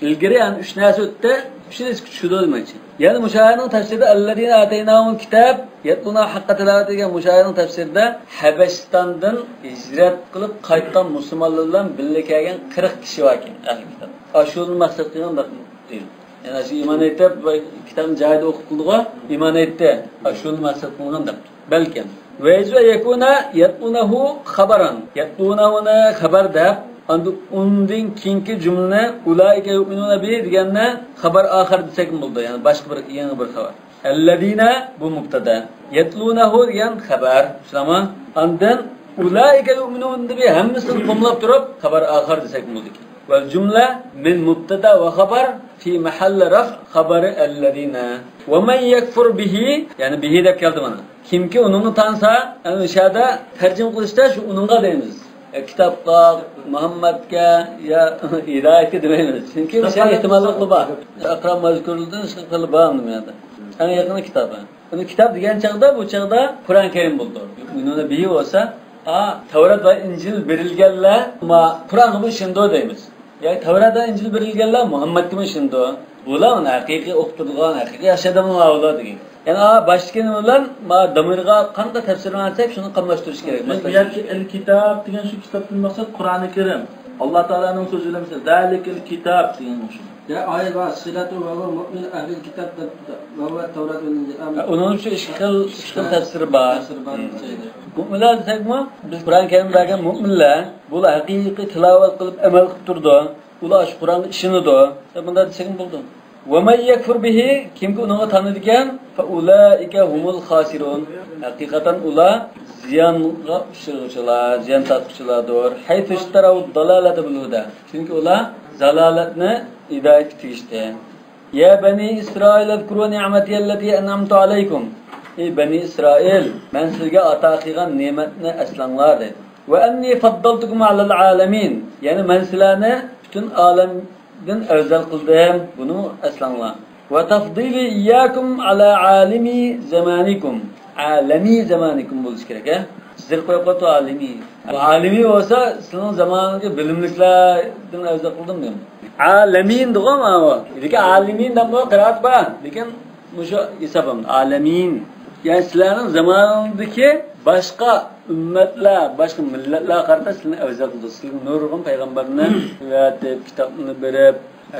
İlgari yani 3 narsa o'tdi. Shunisi tushunadi demoqchi. Yani mushoirning tafsirida allazina ataynahumul kitob yatluna haqqa tilovat degan mushoirning tafsirida Habashistondan hijrat qilib qaytgan musulmonlar bilan birga kelgan 40 kishi bor ekan ahli kitob. Ashuni maqsad qilgan deydi. Yani shu iymon etib kitobni joyida o'qib qildiga iymon etdi. Ashuni maqsad qilgan deb. Balki ve yakuna yatlunahu xabaran. Yatlunahuna xabar deb undan keyingi jumla ulaika yu'minuna bi deganni xabar oxir desak bo'ldi. Yani boshqa bir yangi bir xabar. Allazina bu mubtada. Yatlunahu degan xabar. Shunami? Ondan ulaika yu'minuna bi hammasini qomlab turib xabar oxir desak bo'ldi. Ve cümle min mubtada ve xabar fi mahalli raf xabari allazina. Ve men yekfur bihi yani bihi deb keldi mana. Kimki uningni tansa, ana o'shada tarjim qilishda shu uningga deymiz. Kitobga, Muhammadga ya hidoyatga demaymiz. Chunki o'sha ehtimolli bor. Aqram mazkurlardan qilib bordim yani. Ana yaqin kitob. Uni kitob degan chaqda bu chaqda Qur'on Karim bo'ldi. Uni bihi bo'lsa, Tavrat va Injil berilganlar ma Qur'onga bu shindo deymiz. Yani Tavrat va Injil berilganlar Muhammadga bu shindo. Bular uni haqiqiy o'qitilgan, haqiqiy yashadan avlod degan. Yani başlayan olan damirga qanday tafsirlansak shuni qamlashtirish kerak. Masalan, el-kitob degan shu kitobdan maqsad Qur'oni Karim. Alloh taolaning so'zi bilan zalikal kitob degan shu. Ya ayet var. Silatu ve mu'min ahli kitap ve Tevrat ve İncil. Onun şu işgal tafsiri var. Mu'minlar desakmi, biz Qur'on Karimdagi mu'minlar bular haqiqiy tilovat qilib amal qilib turdi. Ular shu Qur'onni ishonadi. Bunda desak bo'ldi. Ve men yekfur bihi kimki uni tanıdigan fa ulaika humul khasirun. Haqiqatan ular ziyonga uchraguvchilar, ziyon tortuvchilardir. Haythu ishtaraw dalalata bil huda. Chunki ular zalolatni hidoyatga tegishdi. Ya bani Isroil azkuru ni'mati allati an'amtu alaykum. Ey bani Isroil, men sizga ato qilgan ne'matni eslanglar dedi. Ve anni faddaltukum alal alamin. Yani men sizlarni butun olamdan afzal qildim. Buni eslanglar. Ve tafdili iyyakum ala alimi zamanikum. Alami zamanikum bo'lish kerak, ha? Sizlar qo'yib qo'ydi alimi. Alimi bo'lsa, sizning zamoningiz bilimliklardan afzal qildim men. Alamin degan ma'no. Lekin alimin deb qiraat bor. Lekin musho hisobim alamin. Yani sizlarning zamoningdagi boshqa ummatlar, boshqa millatlar qarata sizlarni afzal qildi. Sizlarga nurg'un payg'ambarni va kitobni berib,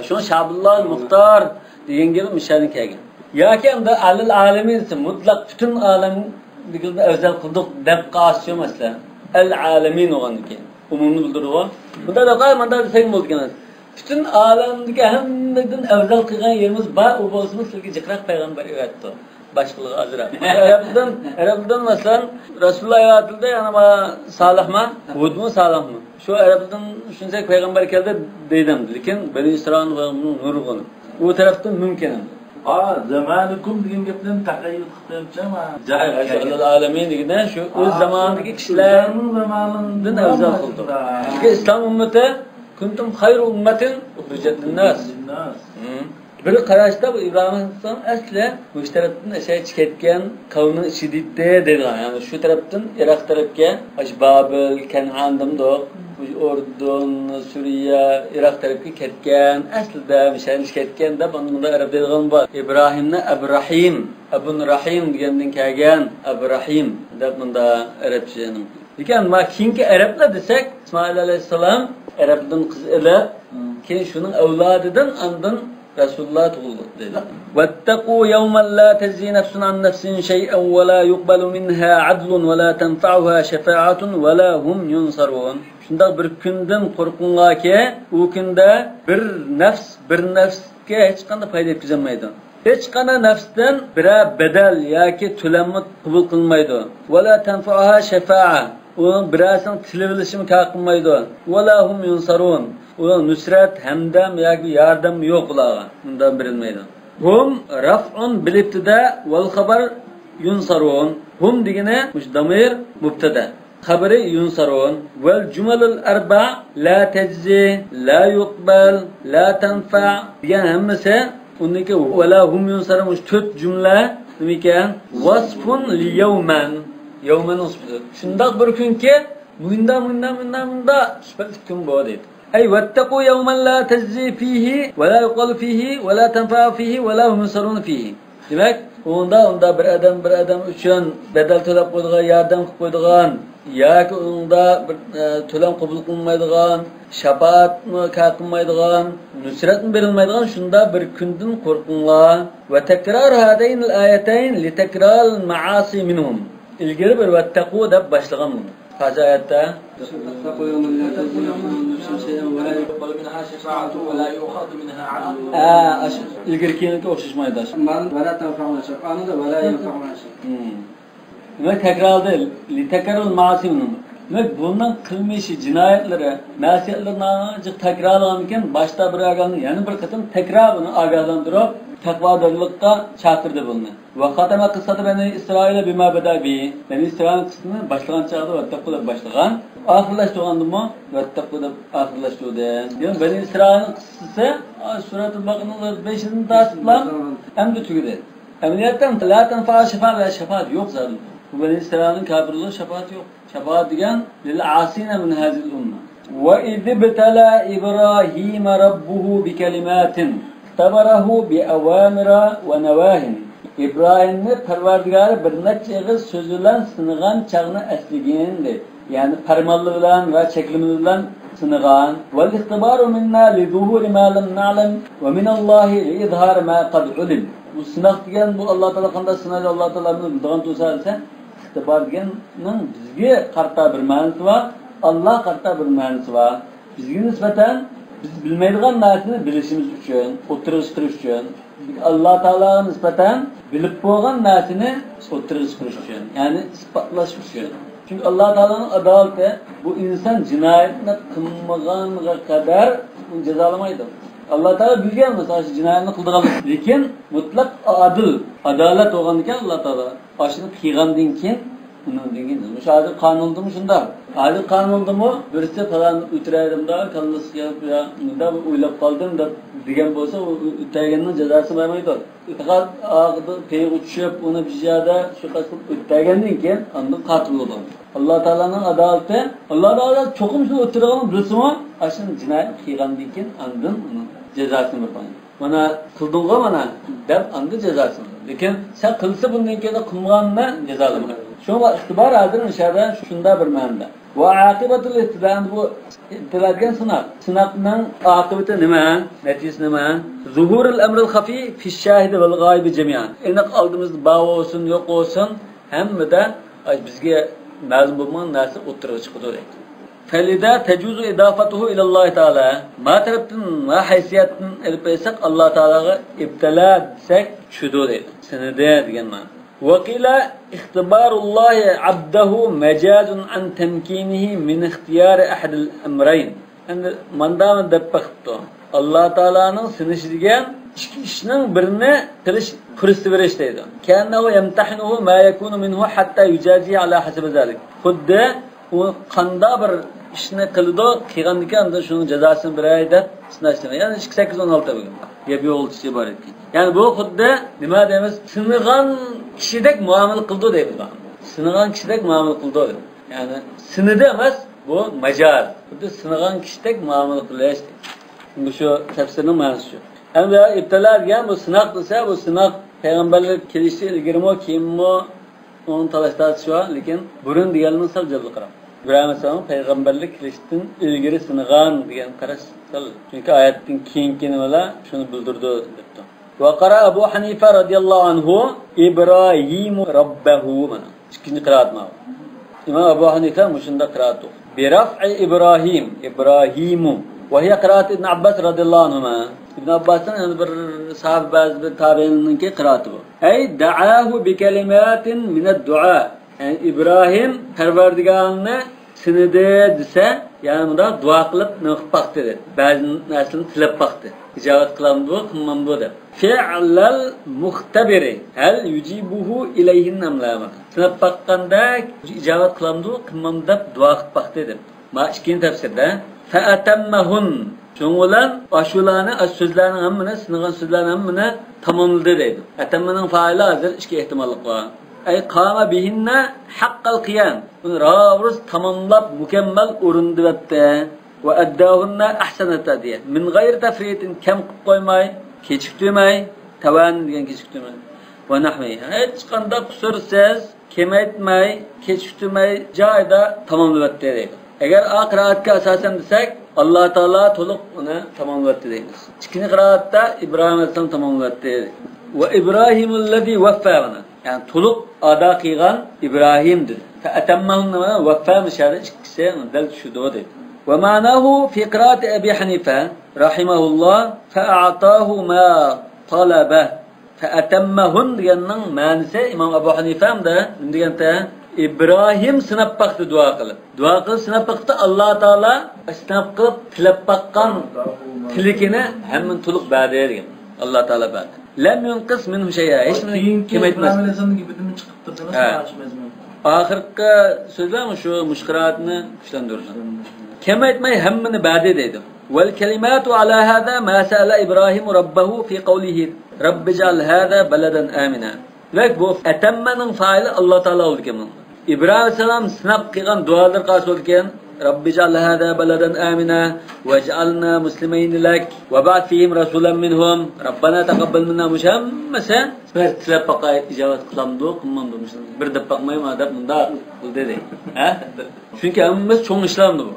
shu Shabulloh Muxtor degan gap mishalni kelgan. Yoki hamda alil alamin mutlaq butun olamni afzal qildik deb qasdi emaslar. Al alamin o'g'anniki. Umumni bildirdi. Bunda da qanday desang bo'lgan. Bütün alemdeki hammadan afzal qilgan yerimiz bor, u bo'lsa sizga jiqraq payg'ambar aytdi. Boshqalar azra. Arabdan masalan Rasululloh aytdi, yana Salihmi, Hudmi, Salihmi. Shu Arabdan shunday payg'ambar keldi deydim. Lekin Bani Isroil va nurg'un. U tarafdan mumkin. Zamanikum degan gapdan taqayyud qilibchama. Jahil alamin degan shu o'z zamonidagi kishilarning zamonidan afzal qildi. Chunki islom ummati kuntum khayru ummatin ukhrijat lin-nas. Bir qarashda bu İbrahim'dan asli bu tarafdan aşağı chiqayotgan qavmning ichida dedi. Yani shu tarafdan Iroq tarafga Babil, Kan'andimdo, Urdun, Suriya, Iroq tarafga ketgan. Aslida mishanish ketgan deb bunda arab deydigan bor. İbrahimni Abrahim, Abun Rahim degandan kelgan Abrahim deb bunda arabchaning. Lekin ma keyingi arablar desak, İsmoil alayhissalom Arabdan qiz ila, keyin shuning avlodidan andan Rasulullah tug'ildi dedi. Wattaqu yawman la tajzi nafsun an nafsin shay'an wa la yuqbalu minha 'adlun wa la tanfa'uha shafa'atun wa la hum yunsarun. Shunda bir kundan qo'rqinglarki, u kunda bir nafsga hech qanday foyda yetkazmaydi. hech qana nafsdan biror bedel yoki to'lanma qabul qilmaydi. Wala tanfa'uha shafa'a. Uning birasining tilivlishimi qilmaydi. Wala hum yunsarun. Uning nusrat, hamdam yoki yordam yo'q ularga. Bundan berilmaydi. Hum raf'un bil ibtida wal khabar yunsarun. Hum degani mushdamir mubtada. Xabari yunsarun vel jumalul arba la tajzi la yuqbal la tanfa degan hammasi uniki wala hum yunsarun 4 jumla nima ekan? Wasfun li yawman. Yawman usbidi. Shundaq bir kunki bunda sifat kun bu deydi. Ay wattaqu yawman la tajzi fihi wa la yuqal fihi wa la tanfa fihi wa la hum yunsarun fihi. Demak, onda bir adam uchun bedel to'lab qo'ydigan, yordam qilib qo'ydigan yoki unda bir to'lam qabul qilmaydigan, shafaatni qilmaydigan, nusratni berilmaydigan shunda bir kundan qo'rqinglar. Va takrar hadaynil ayatayn li takrar ma'asi minhum. Ilgari bir vattaqu deb boshlagan buni. Hozir oyatda ilgari keyinga o'xshashmaydi. Demek tekrarda tekrarul ma'asi minhum. Demek bundan qilmishi jinoyatlari, ma'siyatlarni ancak tekrarlanırken başta bir agalni, yani bir qatım tekrar bunu agahlantirib, taqvodorlikqa chaqirdi buni. Va xatama qissati Bani Isroil bima badabi. Bani Isroil qissasini boshlagan chaqda vattaqu deb boshlagan. Oxirlashtirgandimi? Vattaqu deb oxirlashtirdi. Yani Bani Isroil qissasi Suratul Baqara'ning 5-tasiblam endi tugadi. Amaliyotdan la tanfa shafaat yo'q zalim. Bu Bani İsrail'in kafirliği şefaat yok. Şefaat diyen lil asina min hazil umma. Ve izibtala İbrahim rabbuhu bi kelimatin tabarahu bi awamira ve nevahin. İbrahim'ni Parvardigarı bir neçe sözülen sınıgan çağını esligindi. Yani parmallı bilen ve çeklimli bilen sınıgan. Vel ihtibaru minna li zuhuri ma lam na'lem ve minallahi li izhar ma qad ulim. Bu sınav diyen bu Allah Teala qanday sınaydi, Allah Teala'nın bildiğin tursa ise ihtibar deganning bizga qarta bir ma'nosi bor, Allah qarta bir ma'nosi bor. Bizga nisbatan biz bilmaydigan narsani bilishimiz uchun, o'tirg'ish uchun, Allah Teala'ga nisbatan bilib bo'lgan narsani o'tirg'ish uchun, ya'ni isbotlash uchun. Çünkü Allah Teala'nın adaleti bu insan cinayetini qilmaganiga qadar uni jazolamaydi. Allah Teala bilgan mesela cinayetini qildigan, lekin mutlaq adil, adalet bo'lgandan Allah Teala aşını qilgandan keyin uni degan. Mushahada qonundimi shunda? Adil qonundimi? Birisi falan o'tiradimda, kallasi ya unda o'ylab qoldim deb degan bo'lsa, o'taganning jazosi bo'lmaydi. Faqat og'di pey uchib, uni bijada shu qasib o'tagandan keyin unda qatil bo'ladi. Allah Teala'nın adaleti, Allah Teala çokum şunu o'tirganini bilsimi, aşını cinayet qilgandan keyin andın uni jazosini beradi. Mana qildingmi mana deb andi jazosini. Lekin sen qilsa bundan keyin qilmaganni jazolamaydi. Şuna ixtibor hozir inshaalloh shunda bir ma'noda. Va aqibatul ibtidan bu ibtilagan sinaq. Sinaqning aqibati nima? Natijasi nima? Zuhurul amrul khafi fi shahid val g'oib jami'an. Aniq oldimizda bao olsun, yo'q olsun, hammada bizga ma'lum bo'lmagan narsa o'tirib chiqadi deydi. Falida tajuzu idafatuhu ila Alloh taala. Ma tarafdan va haysiyatdan elpaysak Alloh taolaga ibtila desak shudo deydi. Sinada degan ma'no. وقيل اختبار الله عبده مجاز عن تمكينه من اختيار أحد الأمرين. من دام دبقته الله تعالى سنش ديgan ishning birini qilish fursati berish deydi. Kanahu yamtahinuhu ma yakunu minhu hatta yujazi ala hasab zalik. Xuddi u qanda bir ishni qildi, qilgandan keyin shuni jazosini beray deb sinashdi. Ya'ni 8-16 bo'lgan. Gap yo'qoltishi bor ekan. Ya'ni bu xuddi nima deymiz? Sinigan kishidek muomala qildi deymiz. Sinigan kishidek muomala qildi. Ya'ni sinidi emas, bu majaz. Xuddi sinigan kishidek muomala qilish. Bu shu tafsirning ma'nosi shu. Endi ibtilo degan bu sinoq desa, bu sinoq payg'ambarlik kelishi ilgirmi, keyinmi onun talashtirilishi bor, lekin burun deganning sal jalliqroq. İbrahim Aleyhisselam peygamberlik kilishdan ilgari sinigan degan qarash sal. Chunki oyatning keyingi wala shuni bildirdi debdi. Va qara Abu Hanifa radhiyallohu anhu İbrahim robbahu mana. Ikkinchi qiraat ma. İmam Abu Hanifa mushunda qiraat bi raf'i İbrahim, İbrahimu. Ve hiye qiraat İbn Abbas radhiyallohu anhuma. İbn Abbas'tan yani bir sahabe bazı bir tabiininki kıraatı bu. Ey da'ahu bi kelimatin mined dua. Yani İbrahim Perverdigarını sinide dese yani bunda dua kılıp ne kılıp baktı dedi. Bazı naslini tilep baktı. İcabet kılam bu, kılmam bu da. Fi'lal muhtabiri hel yucibuhu ileyhin namlama. Sinep bakkanda icabet kılam bu, kılmam da dua kılıp baktı dedi. Ma ikinci tefsirde fe'atemmehun şungulan aşularını, sözlerini hammını, sınıgan sözlerini hammını tamamladı dedi. Atemmenin faili hazır, iki ihtimallık var. Ey kâme bihinne hakkal kıyam. Bunu ravruz tamamlap mükemmel urundu vette. Ve eddâhunne ahsenete diye. Min gayr tefriyetin kem koymay, keçiktirmey, tevanni diyen keçiktirmey. Ve nahmeyi. Hiç kanda kusursiz, kemetmey, keçiktirmey, cayda tamamlı vette deydi. Eğer a kıraatka asasen desek, Allah Teala toluk onu tamamlattı deyiniz. İkinci kıraatta İbrahim Aleyhisselam tamamlattı deydi. Ve İbrahimüllezî veffâvana. Yani toluk ada kıygan İbrahim'dir. Fe'etemmehunne veffâ müşahede ikisi del şudu deydi. Ve manahu fi kıraati Ebi Hanife rahimahullah fe'a'tahu ma talabeh. Fe'etemmehun diyenin manisi İmam Ebu Hanife'm de diyente İbrahim sınıp baktı dua kılıp. Dua kılıp sınıp baktı Allah Teala sınıp kılıp tilep bakkan tilikine hemen tuluk ba'deye diyen. Allah Teala ba'de. Lem yunqis minhu şey'a. Hiçbir kim etmez. İbrahim Aleyhisselam gibi mi çıkıp durdu? Nasıl açmaz mı? Ahirki sözler mi şu müşkiratını güçlendirirsin. Kim etmeyi hemmini ba'de deydi. Vel kelimatu ala hâzâ mâ sâle İbrahim rabbehu fi kavlihi Rabbi ceal hâzâ beleden âmina. Ve bu etemmenin faili Allah Teala oldu ki. İbrahim Aleyhisselam sınıp kıygan dualar karşı oldu ki Rabbi ceal hâzâ beleden âmina ve cealna muslimeyni lek ve ba'd fihim rasulen minhum Rabbana tekabbel minna müşemmese bir tilep bakay icabet kılamdı kılmamdı bir de bakmayım adab bunda kıl dedi. Çünkü hemmimiz çoğun işlemdi bu.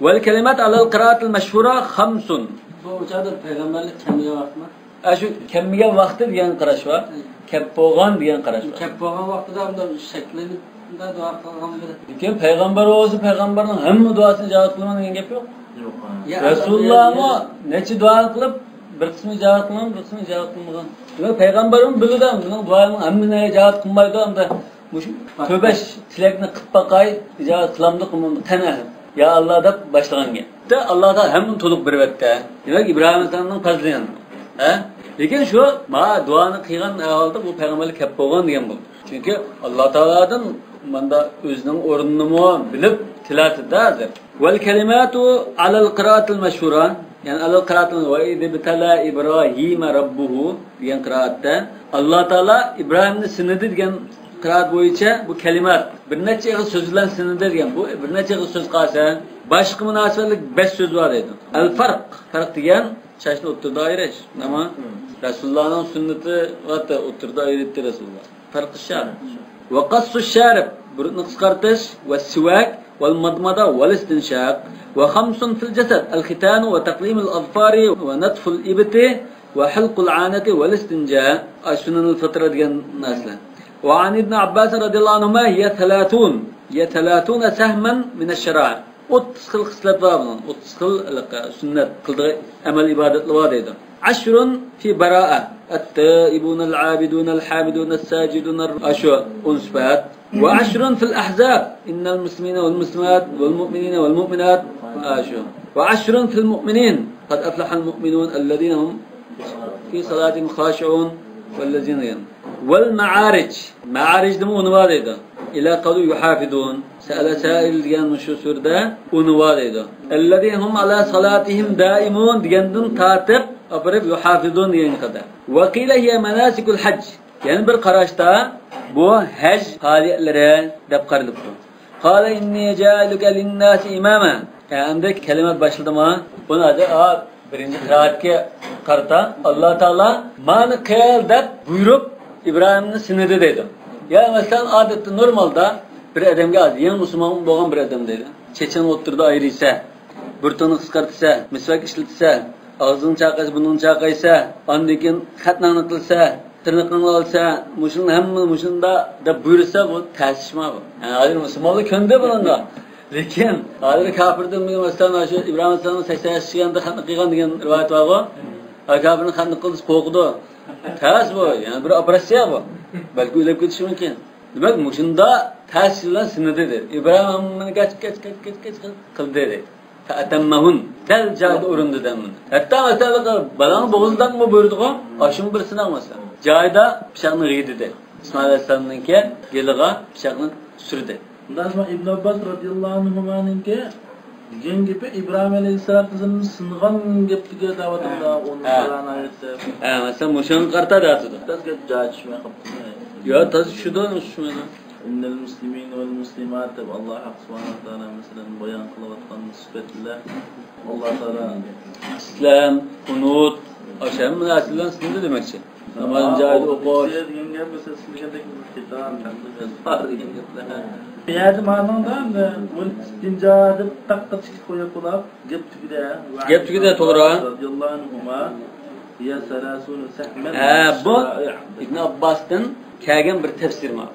Vel kelimat alel kıraatil meşhura hamsun. Bu uçadır peygamberlik kemiğe bakma. Şu kemiğe vakti diyen karaş var. Keppoğan diyen karaş var. Keppoğan vakti da şeklini de dua kılgan biri. Kim peygamber olsun peygamberin hem duasını cevap kılmanın engel yok. Yok. Resulullah'a neçi dua kılıp bir kısmı cevap kılman, bir kısmı cevap kılmadan. Peygamberin bildi de bunun duanın hemmine cevap kılmaydı da tövbe tilekini kıp bakay cevap kılamdı kılmandı tenah. Ya Allah da başlagan gel. De Allah da hemen toluk bir vette. Demek İbrahim Aleyhisselam'ın fazlayan. Lekin şu ma duanı kıygan ahvalda bu peygamberlik hep boğan diyen bu. Çünkü Allah Teala'dan manda özünün orununu mu bilip tilat ederdir. Vel kelimatu alel kıraatil meşhura yani alel kıraatil ve idh bitala İbrahim rabbuhu diyen kıraatta Allah Teala İbrahim'in sinedi diyen kıraat boyunca bu kelimat bir neçe sözlen sinedi diyen bu bir neçe söz kalsa başka münasebetlik 5 söz var dedi. El fark diyen çeşitli oturdu ayrı ama Resulullah'ın sünneti hatta oturdu ayrıttı Resulullah. Farkı şarip. Ve kassu şarip burnu kıskartış ve sivak ve madmada ve istinşak ve hamsun fil cesed el khitanu ve taklimul azfari ve natful ibti ve halqul anati ve istinca aşunun fıtra diyen nasla. Ve an İbn Abbas radıyallahu anhuma hiye 30 sehmen mineşşera. 30 xil xislat var bunun. 30 xil sünnet kıldığı emel ibadetli var deydi. Aşrun fi bara'a. التائبون العابدون الحامدون الساجدون أشو أنسبات وعشر في الأحزاب إن المسلمين والمسلمات والمؤمنين والمؤمنات أشو وعشر في المؤمنين قد أفلح المؤمنون الذين هم في صلاتهم خاشعون والذين والمعارج معارج دم ونوالده إلى قالوا يحافظون سأل سائل ديان من شو سورده ونوالده الذين هم على صلاتهم دائمون دياندن تاتب أبرب يحافظون ديان kadar. وقيل هي مناسك الحج yani bir karışta bu hac faaliyetleri dep karılıp. قال إني جاعلك للناس إماما yani kelime başladı mı? Bunu adı birinci kıraatke karta Allah Teala man kıyal dep buyurup İbrahim'in sinedi dedi. Ya mesela adette normalde bir adam geldi. Yani Müslüman boğan bir adam dedi. Çeçen oturdu ayrıysa, bürtonu kıskartsa, misvak işletse, ağzını çakaysa, burnunu çakaysa, andikin katnağını kılsa, tırnakını alsa, muşun hem muşun da buyursa bu tersişma bu. Yani adir Müslümanlık könde bununla. Lekin adir kafirden bir mesela İbrahim Aleyhisselam'ın 80 yaş çıkanda katnı kıygan diyen rivayet var bu. Akabini qanday qildi, qo'qdi. Tas bu, yani bir operatsiya bu. Balki o'lib ketishi mumkin. Demak, mushunda ta'sirlan sinadi dedi. İbrahim buni gach qildi dedi. Ta'tammahun dal joyda urindi demin. Hatta masalan balani bo'g'zidan mı buyurdi-ku? Ashun bir sinamasa. Joyda pichoqni yedi dedi. İsmail alayhisalomningki geliga pichoqni surdi. Bundan sonra İbn Abbas radıyallahu anhu'ningki degan gapi İbrahim alayhissalom qizini singan gapiga davatida onu Qur'on oyati. Ha, masalan mushuni qartadi atidi. Tasga joy tushmay qolibdi. Yo, tas shudan tushmadi. İnnel muslimin vel muslimat deb Alloh subhanahu va taolo masalan bayon qilayotgan sifatlar Alloh taolo İslam, qunut, o'sha narsalarni sinadi demakchi. Namoz joyida o'qish degan gap esa sizlardek kitob taqdir degan gaplar. Yani ma'noda bu istinjo deb taqqa chiqib qo'yib qolib gap tugida to'g'ri. Radiyallohu anhuma ya salasun sahman. Bu İbn Abbas'tan kelgan bir tafsir var.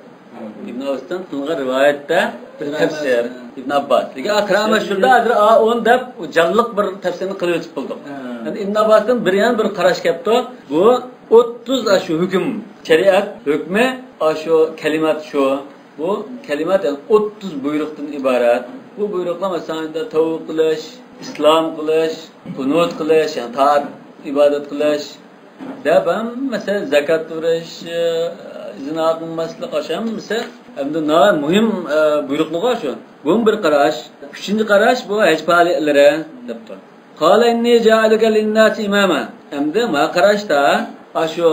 İbn Abbas'tan qilgan rivoyatda bir tafsir İbn Abbas. Lekin akrama shunda azir o'n deb jalliq bir tafsirni qilib o'tib qoldik. Yani İbn Abbas'tan bir qarash kelibdi. Bu 30 ashu hukm, shariat hukmi ashu kalimat shu. Bu kalimat yani 30 buyruqdan ibarat. Bu buyruqlar masalanda tavuk qilish, islom qilish, qunut qilish, yani taat ibodat qilish, dabam mesela zakat verish, zina qilmaslik asham mesela hamda muhim buyruqlar shu. Bu bir qarash. Uchinchi qarash bu hajpaliklari debdi. Qala inni ja'aluka lin-nas imama. Hamda ma qarashda ashu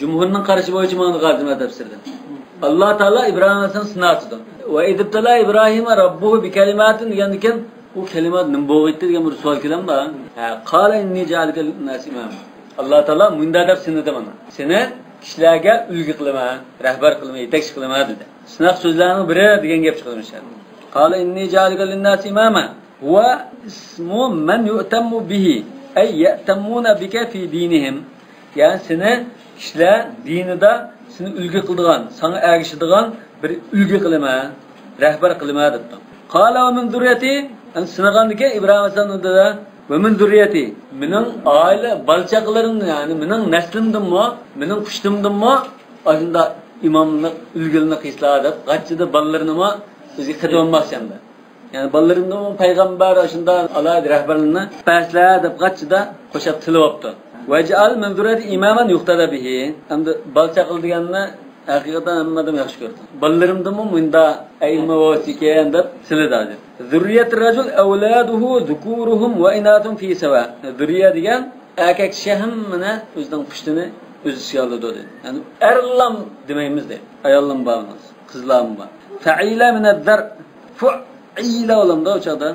jumhurning qarashi bo'yicha ma'no qadima tafsirda. Allah Teala İbrahim'in sınavıdır. Ve idibtala İbrahim'e Rabbuhu bi kelimatin degandikan bu kelimat nima bo'ldi degan bir savol kelamda. Qala inni ja'alaka lin-nas imama. Allah Teala munda deb sinadi mana. Seni kishilarga ulgu qilaman, rahbar qilaman, yetakchi qilaman dedi. Sınaq so'zlarning biri degan gap chiqarishadi. Qala inni ja'alaka lin-nas imama. Huwa ismu man yu'tammu bihi ay ya'tamuna bika fi dinihim. Yani seni kishilar dinida seni ulgu qildigan, sana ergishadigan bir ulgu qilma, rahbar qilma debdi. Qala va min zurriyati, an sinagandiki İbrahim alayhisalomda va min zurriyati, mening oila balchaqlarimni, ya'ni mening naslimdinmi, mening pushtimdinmi, ashunda imomlik ulgulni qilsa deb, qachida balalarnimi o'ziga qidolmasam-da. Yani balarimni payg'ambar ashunda alayhi rahbarlarni pasla deb qachida qo'shib tilyapti. Vaj'al min zurriyati imaman yuqtada bihi. Endi balcha qilganni haqiqatan hammadan yaxshi ko'rdi. Balarimdimi munda ilmi vosika deb siladi. Zurriyatir rajul awladuhu zukuruhum va inatun fi sawa. Zurriya degan erkak kishi hammani o'zining pushtini o'zi ichiga oladi dedi. Yani erlam demaymiz de. Ayollar bormiz, qizlar bor. Fa'ila min ad-dar fu'ila olamda o'chada.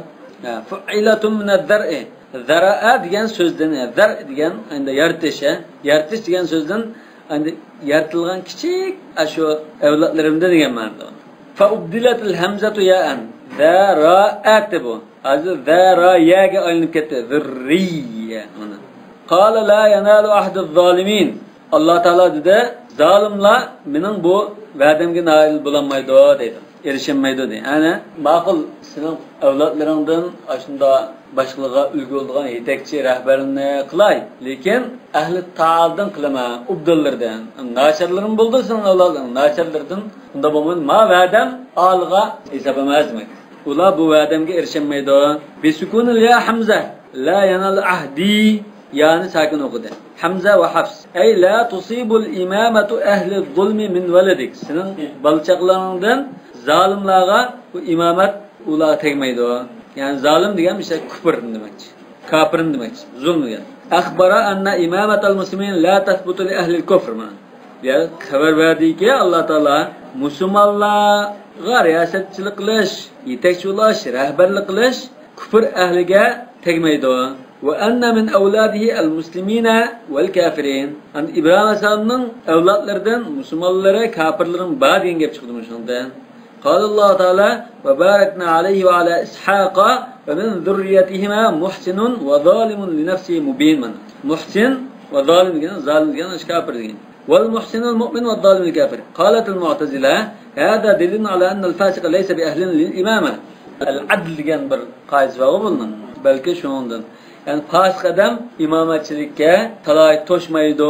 Fu'ilatun min ad-dar'i. Zara'a degan so'zdan, zar degan endi yaratish degan so'zdan endi yaratilgan kichik ashu avlodlarimda degan ma'noda. Fa ubdilatil hamzatu ya'an. Zara'at bu. Hozir zarayaga aylanib ketdi. Zurriya mana. Qala la yanalu ahdu zalimin. Alloh taolo dedi, zolimlar mening bu va'damga nail bo'lmaydi dedi. Erişilmeydi dedi. Yani ma'qul senin avlodlaringdan ashunda boshqalarga ulgu bo'lgan yetakchi rahbarini qilay, lekin ahli ta'aldan qilma, ubdillardan. Nasharlarim bo'ldi sening avlodlaring, nasharlardan unda bo'lmadi. Ma va'dam alg'a hisob emas demak. Ular bu va'damga erishilmaydi. Bi sukunil ya Hamza la yanal ahdi, yani sakin o'qidi. Hamza va Hafs. Ay la tusibul imamatu ahli zulmi min waladik. Sening balchaqlaringdan zalimlarga bu imamat ular tegmaydi. Yani zalim degan bir şey kufr demekçi. Kafir demekçi. Zulm degan. Akhbara anna imamatal muslimin la tasbutu li ahli al-kufr. Ya xabar berdiki Allah Taala musulmonlarga riyosatchilik qilish, yetakchilik, rahbarlik qilish kufr ahliga tegmaydi. Ve anna min awladihi al-muslimina wal-kafirin. An İbrahim alayhisalomning avlodlaridan musulmonlarga kafirlarning bor degan gap chiqdi shunda. قال الله تعالى وباركنا عليه وعلى إسحاق ومن ذريتهما محسن وظالم لنفسه مبين. محسن وظالم ظالم كافر. والمحسن المؤمن والظالم الكافر. قالت المعتزلة هذا دليل على أن الفاسق ليس بأهل للإمامة. العدل كان بر قائز وغبلنا بل كشوندن Yani fasık adam imametçilikka talayt toşmaydı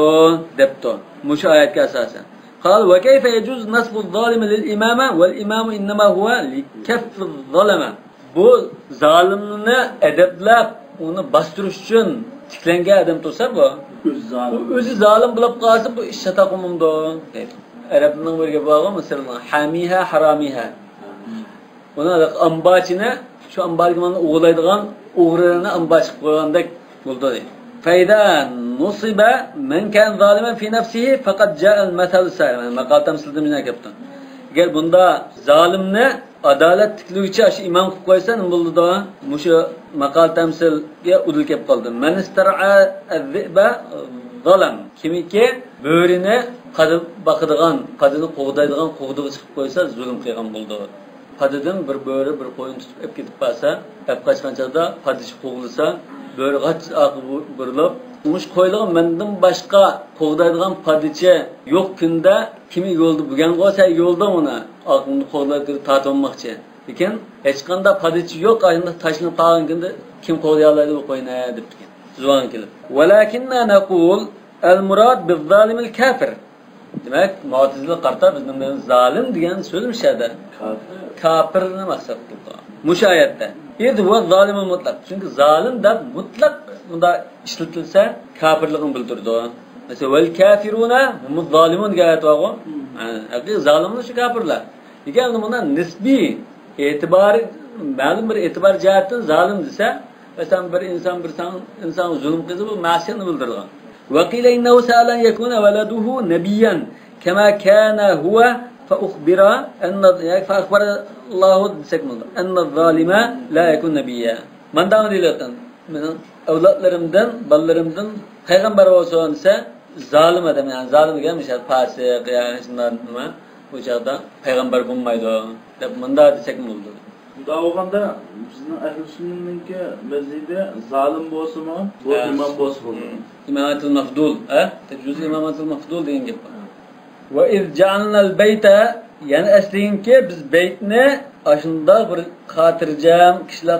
depti. Muş ayetga asasen. قال وكيف يجوز نصب الظالم للإمامة والإمام إنما هو لكف الظلمة. Bu zalimni edeplab, onu bastırış için tiklengen adam tursa bu. Özü zalim bulup qalsa bu iş şataqımımdı. Arapning bir gapi bor, masalan, hamiha haramiha. Ona da ambaçını şu ambargmanı o'g'laydigan o'g'rilarni ambaç qo'ygandek bo'ldi. Fayda nusiba man kan zaliman fi nafsihi faqad jaa al-mathal salim. Maqal tamsilda kaptan. Agar bunda zalimni adalet tiklovchi shu imom qilib qo'ysa nima bo'ldi? Mushu maqal tamsilga udil kelib qoldi. Man istar'a az-zi'ba zalam. Kimiki bo'rini qadib baqadigan, qadini qo'g'daydigan qo'g'diga chiqib qo'ysa zulm qilgan bo'ldi. Padidan bir bo'ri bir qo'yin tutib ep ketib qolsa, ep qochganchada padish qo'g'ilsa, bo'ri g'ach aqib burilib, mush qo'yilgan mendan boshqa qo'g'daydigan padichi yo'q kunda kimi yo'lda bo'lgan bo'lsa, yo'lda uni aqimni qo'g'dab kirib tatolmoqchi. Lekin hech qanday padichi yo'q, ayında tashlanib qolgan kunda kim qo'g'day oladi bu qo'yni debdi. Zuvan kelib. Walakinna naqul al-murad biz-zalim al-kafir. Demek Mu'tazile qarta bizning zalim degan so'zmishadi. Kafirni maqsad qildi. Mushayatda. Endi bu zalimul mutlaq. Çünkü zalim deb mutlaq bunda ishlatilsa kafirligini bildirdi. Mesela vel kafiruna humuz zalimun gayet var. Haqiqiy zalimlar shu kafirlar. Lekin bundan nisbiy e'tibori ma'lum bir e'tibor jihatdan zalim desa, mesela bir inson zulm qilsa bu ma'siyatni bildiradi. وقيل إنه سأل أن يكون ولده نبيا كما كان هو فأخبر الله أن الظالم لا يكون نبيا. من دام ديلتن من أولادlarımdan, ballarımdan peygamber olsun ise zalim adam yani zalim gelmiş fasık yani şunlar mı bu çağda peygamber bulmaydı. Bunda desek mi oldu? Daha olganda bizning ahli sunnatningki mazhaba zalim bo'lsa-mu, bu imom bo'lsa-mu. İmamatul mafdul, tecrüz imamatul mafdul deyin gap. Ve iz ja'alnal beyta yani eslinki biz beytni aşında bir xotirjam kishilar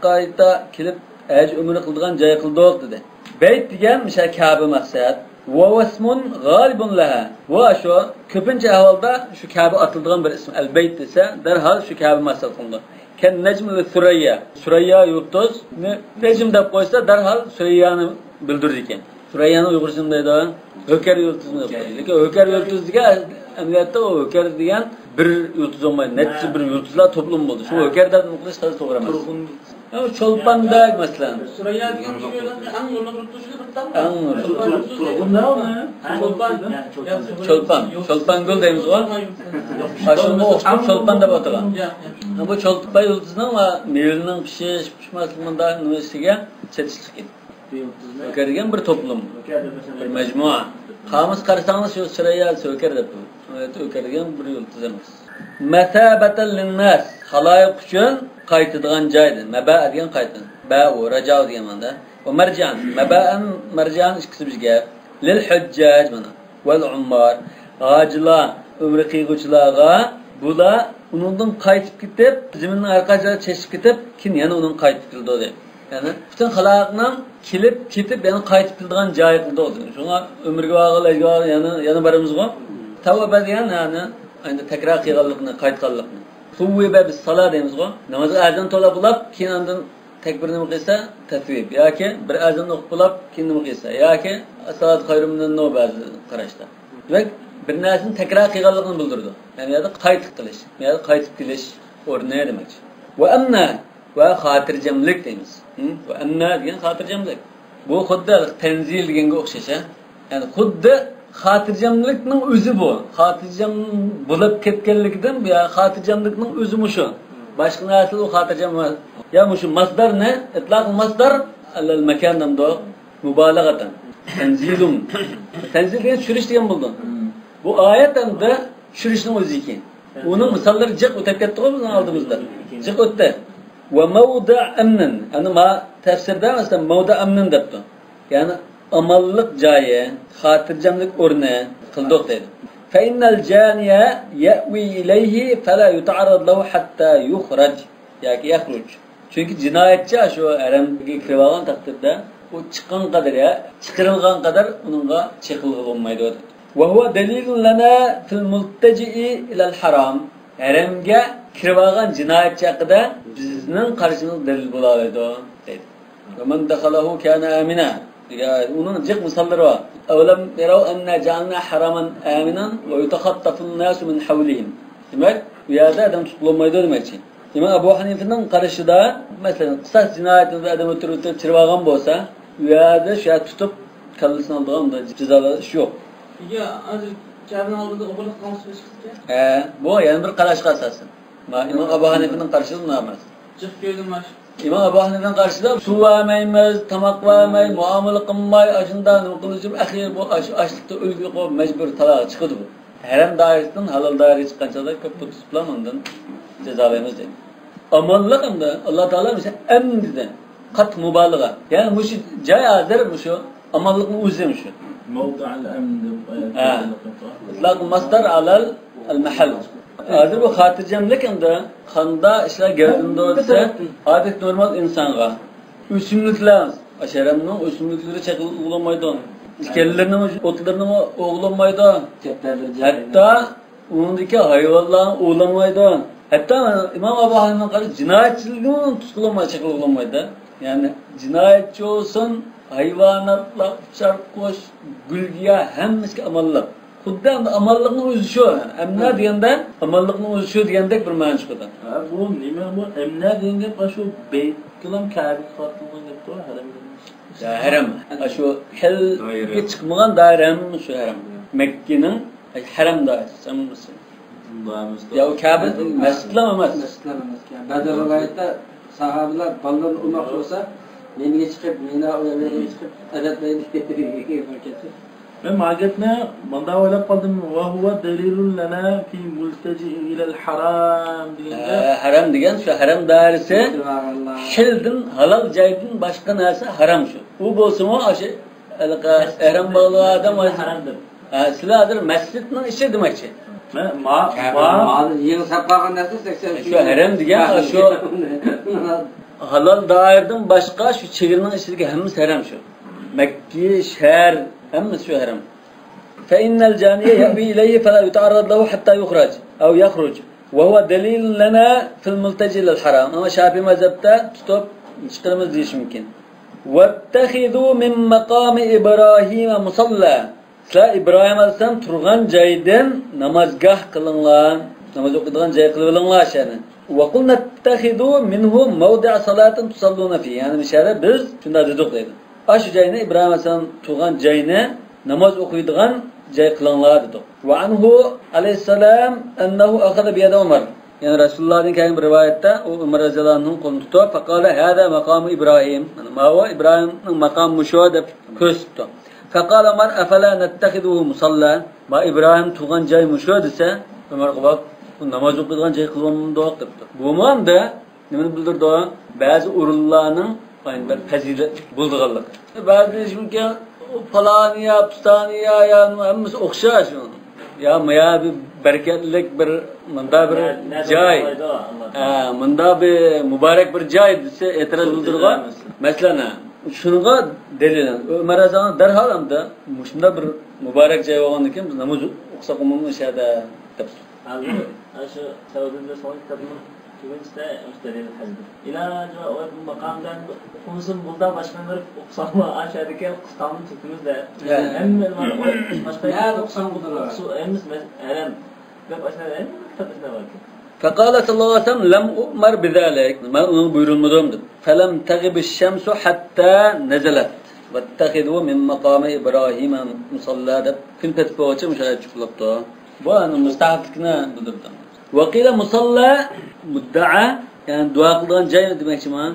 qayta kelib aj umri qildigan joy qildik dedi. Beyt degan misha Ka'ba maqsad. Ve ismun g'alibun laha. Ve şu ko'pincha ahvolda shu Ka'ba atildigan bir ism al-beyt desa, darhol shu Ka'ba maqsad qilindi. Ken Necm ve Süreyya. Süreyya yurtuz. Necm deb qo'ysa darhol Süreyyani bildirdi ekan. Süreyyani Uyg'ursunda edi. Höker yurtuzni deb qo'ydi. Lekin Höker yurtuzga amaliyotda o Höker degan bir yurtuz olmaydi. Necha bir yurtuzlar to'plam bo'ldi. Shu Höker deb nuqlish hali to'g'ri emas. Çolpandak masalan. Süreyya degan joylarni eng yo'lni turtishni bir tam. Turg'un ne o ne? Çolpan gül deymiz o. Aşında oxşab çolpan deb atalgan. Bu çolpan yıldızning va mevlining pishmasligida nimasiga chetishlik edi. Höker degan bir to'plam, bir majmua. Qamus qarasangiz shu Süreyya Höker deb qo'ydi. Höker degan bir yıldız emas. Masabatan lin-nas, xaloyiq uchun qaytadigan joydi. Maba degan qaytadi. Ba o raja degan ma'noda. Va marjan, maba'an marjan ikkisi bizga. Lil hujjaj mana wal ummar. Hajlar, umri qiyg'uvchilarga bular uningdan qaytib ketib, zaminning orqasiga cheshib ketib, keyin yana uning qaytib keldi dedi. Yani bütün xaloyiqning kelib ketib, yana qaytib keladigan joy qildi. Shunga umrga vaqtlar yana baramizga. Tavba degan yani endi takrar qilganlikni, qaytganlikni. Suvviba bis salat deymiz go. Namozga azon to'lab qilib, keyin undan takbirni qilsa tasvib yoki bir azon o'qib qilib, keyin nima qilsa yoki salat xayrumdan no ba'zi qarashda. Demak, bir narsani takrar qilganligini bildirdi. Ya'ni ya qaytib qilish, ya qaytib kelish o'rni demak. Va anna va xotirjamlik deymiz. Va anna degan xotirjamlik. Bu xuddi tanzil deganga o'xshash. Ya'ni xuddi xotirjamlikning o'zi bu. Xotirjam bo'lib ketganligidan ya xotirjamlikning o'zi mushu. Boshqa narsa u xotirjam emas. Ya mushu masdar ne? İtlaq masdar al makandan do mubalagatan. Tanzilum. Tanzil degan tushirish degan bo'ldi. Bu oyat hamda tushirishning o'zi ekan. Uning misollari jiq o'tib ketdi bizning oldimizda. Jiq o'tdi. Va mawda' amnan. Ana ma tafsirda masalan mawda' amnan debdi. Ya'ni amallik joyi, xotirjamlik o'rni qildik dedi. Fa innal janiya ya'wi ilayhi fala yuta'arrad lahu hatta yukhraj. Yoki yakhruj. Çünkü cinayetçi şu haremdeki kirib algan takdirde o çıkan kadar ya, çıkırılgan kadar onunla çekilgi olmaydı. Ve huve delilun lana fil multeci'i ilal haram. Haremge kirib algan cinayetçi hakkında bizning karşımızda delil bulaydı. Ve men dakhalahu kana amina. Onun cık misalları var. Evlem yarav enne cealna haraman aminan ve yutakhattafun nasu min havlihim. Demek bu yerde adam tutulamaydı demek için. İmam Ebu Hanife'nin karşıda mesela kısas cinayetinde adam ötürüp çırvagan bolsa bu yerde şey tutup kallasını aldığında cezaları şu yok. Ya azıcık cebine aldığında okuluk kalmış bir çıktı. Bu yani bir karışık asası. İmam Ebu Hanife'nin karşılığı ne yapmaz? Çık gördüm baş. İmam Ebu Hanife'nin karşıda su vermeyimiz, tamak vermey, muamele kılmay, acından kılıcım, ahir bu açlıkta ölgü koyup mecbur talağa çıkıdı bu. Harem dairesinden halal daireye çıkanca da köp tutulan ondan cezalarımız değil. Amallık da Allah Teala mesela emride kat mübalağa. Yani bu şey cayazdır bu şu amallıkın uzun şu. Mevdu'al emn. İtlaq masdar alal al-mahall. Hazır bu hatircemlik anda kanda işler geldiğinde olsa adet normal insanğa üsümlükler aşeramның üsümlükleri çekilmemaydı. İskellerinin otlarının oğlanmaydı. Hatta onundaki hayvanların oğlanmaydı. Hatta İmam Ebu Hanife'nin karşı cinayetçiliğinin tutuklamayı çekilmemaydı. Yani cinayetçi olsun hayvanatlar, çarkoş, gülgiya hemmesi amallar. Xuddi amallıqning o'zi shu. Amna deganda amallıqning o'zi shu degandek bir ma'no chiqadi. Ha bu nima bu amna deganda shu bayt qilam kabi farqilgan deb to'g'ri haram. Ya haram. Shu hilga chiqmagan daira shu haram. Makkaning haram dairasi hammasi. Ya o Kabe mescidler emas. Mescidler emas. Badr rivoyatda sahobalar ballarni urmoq bo'lsa, menga chiqib, meni o'ylarga chiqib, adatlaydi ketdi. Ben magetne manda oylab qoldim va huwa dalilun lana fi multaji ila al-haram deganda haram degan shu haram dairasi hildan halal joydan boshqa narsa haram shu. U bo'lsa-mu o'sha haram bo'lgan odam haramdir. Sizlar masjidning ishi demakchi. Yeni sapqagan narsa 80. Shu haram degan shu halal dairdan boshqa shu chegirning ichidagi hammasi haram shu. Makka shahar hammasi shu haram. Fa innal janiya yabi ilayhi fala yuta'arrad lahu hatta yukhraj aw yakhruj wa huwa dalil lana fil multaji lil haram. Ama Şafii mazhabda tutib chiqiramiz deyish mumkin. Wattakhidhu min maqami Ibrahim musalla. Sizlar İbrahim alayhisalom turgan joydan namozgoh qilinglar. Namoz o'qiydigan joy qilib olinglar shani. Wa qulna tattakhidu minhu mawdi'a salatin tusalluna fi. Yani mishara biz shunda dedik deydi. Aş joyni İbrahim alayhisalom turgan joyni namoz o'qiydigan joy qilinglar dedi. Va anhu alayhisalom annahu akhadha bi yadi Umar. Yani Rasulullah'ın keyin bir rivayette o Umar radhiyallohu anhu'nun qo'lini tutib, faqala hada maqam İbrahim. Ma huwa İbrahimning maqami shu deb ko'rsatdi. Faqala Umar afala nattakhiduhu musalla. Ma İbrahim turgan joy shu desa, Umar qo'lab bu namoz o'qiydigan joy qilgandoq debdi. Bu manda nimani bildirdi? Ba'zi o'rinlarning aynı bir fazilet bulduğanlık. Bazı çünkü falaniya, pistaniya ya hemmesi okşar şunu. Ya maya bir bereketlik bir manda bir cay. Manda bir mübarek bir cay dese etiraz bulduğan. Mesela şununla delilen. Ömer Azam'ın derhal amda şunda bir mübarek cay olandı ki biz namaz okusak umumlu şeyde tepsi. Abi şu Saudiya'da son kitabını Kıvınç'ta müstedil hazır. İlacı o makamdan konusunu bulda başkanları okusama aşağıdaki kıstamını tuttunuz da. Hem başka ya 90 buldular. Hemiz herem ve başka hem kitabında var ki. فقال صلى الله عليه وسلم لم أؤمر بذلك ما buyurulmadım. فلم تغب الشمس حتى نزلت واتخذوا من مقام إبراهيم مصلى كن petpoğaça müşahede çıkıldı. Bu anın müstahaklıkına bildirdi. وقيل مصلى مدعى yani dua kıldığı joy demek mi?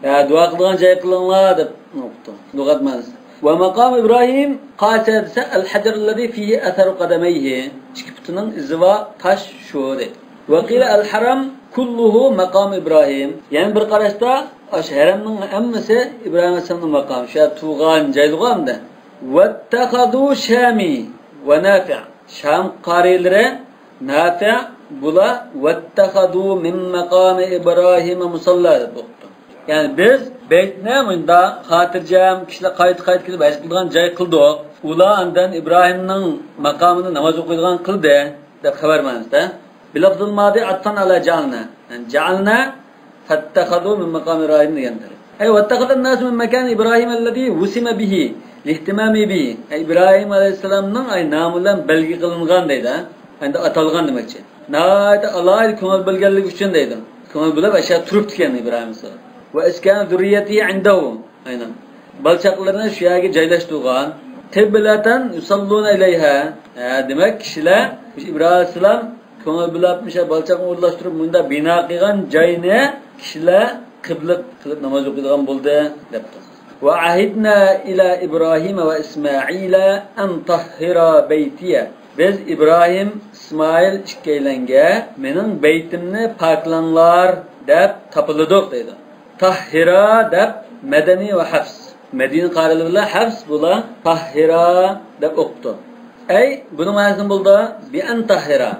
Ya dua kıldığı joy kılınlar deb nokta. Lügat manası. Ve makam İbrahim qasadsa el-hajar allazi fihi atharu qadamayhi. Çıkıptının izi var taş şu deydi. Ve qila el-haram kulluhu makam İbrahim. Yani bir qarashda haramning hammasi İbrahim alayhisolamning maqami. Şu tuğan joyliganda. Vattakhadu Şami ve Nafi'. Şam qarilari Nafi' bula vattakhadu min maqami İbrahim musalla deb o'qdi. Yani biz beytne bunda xotirjam kishilar qayt kelib haj qilgan joy qildik. Ular andan İbrahimning maqomini namoz o'qiydigan qildi deb xabar bermoqda. Bilafzul madi attan ala jalna. Yani jalna fattakhadu min maqam İbrahim degandir. Ay vattakhadun nas min makan İbrahim allazi wusima bihi lihtimami bihi. İbrahim alayhisolamning ay nomi bilan belgi qilingan deydi. Endi atalgan demakchi. Nayda alayhi ko'ngil bilganlik uchun deydi. Ko'ngil bilib asha turibdi ekan İbrahim alayhisolam. Ve iskan zurriyatihi indahu. Aynan. Balchaqlarini shu yerga joylashtirgan. Qiblatan yusalluna ilayha. Demak kishilar İbrahim alayhisolam ko'ngil bilib o'sha balchaqni o'rlashtirib bunda bino qilgan joyni kishilar qibla qilib namoz o'qiydigan bo'ldi debdi. Wa ahidna ila İbrahim ve İsmaila an tahhira baytiya. Biz İbrahim, İsmail ikkalanga mening beytimni poklanglar deb topildik deydi. Tahhira deb madani va hafs. Madina qarilar hafs bular tahhira deb o'qdi. Ay buni ma'nosi bo'ldi bi an tahhira.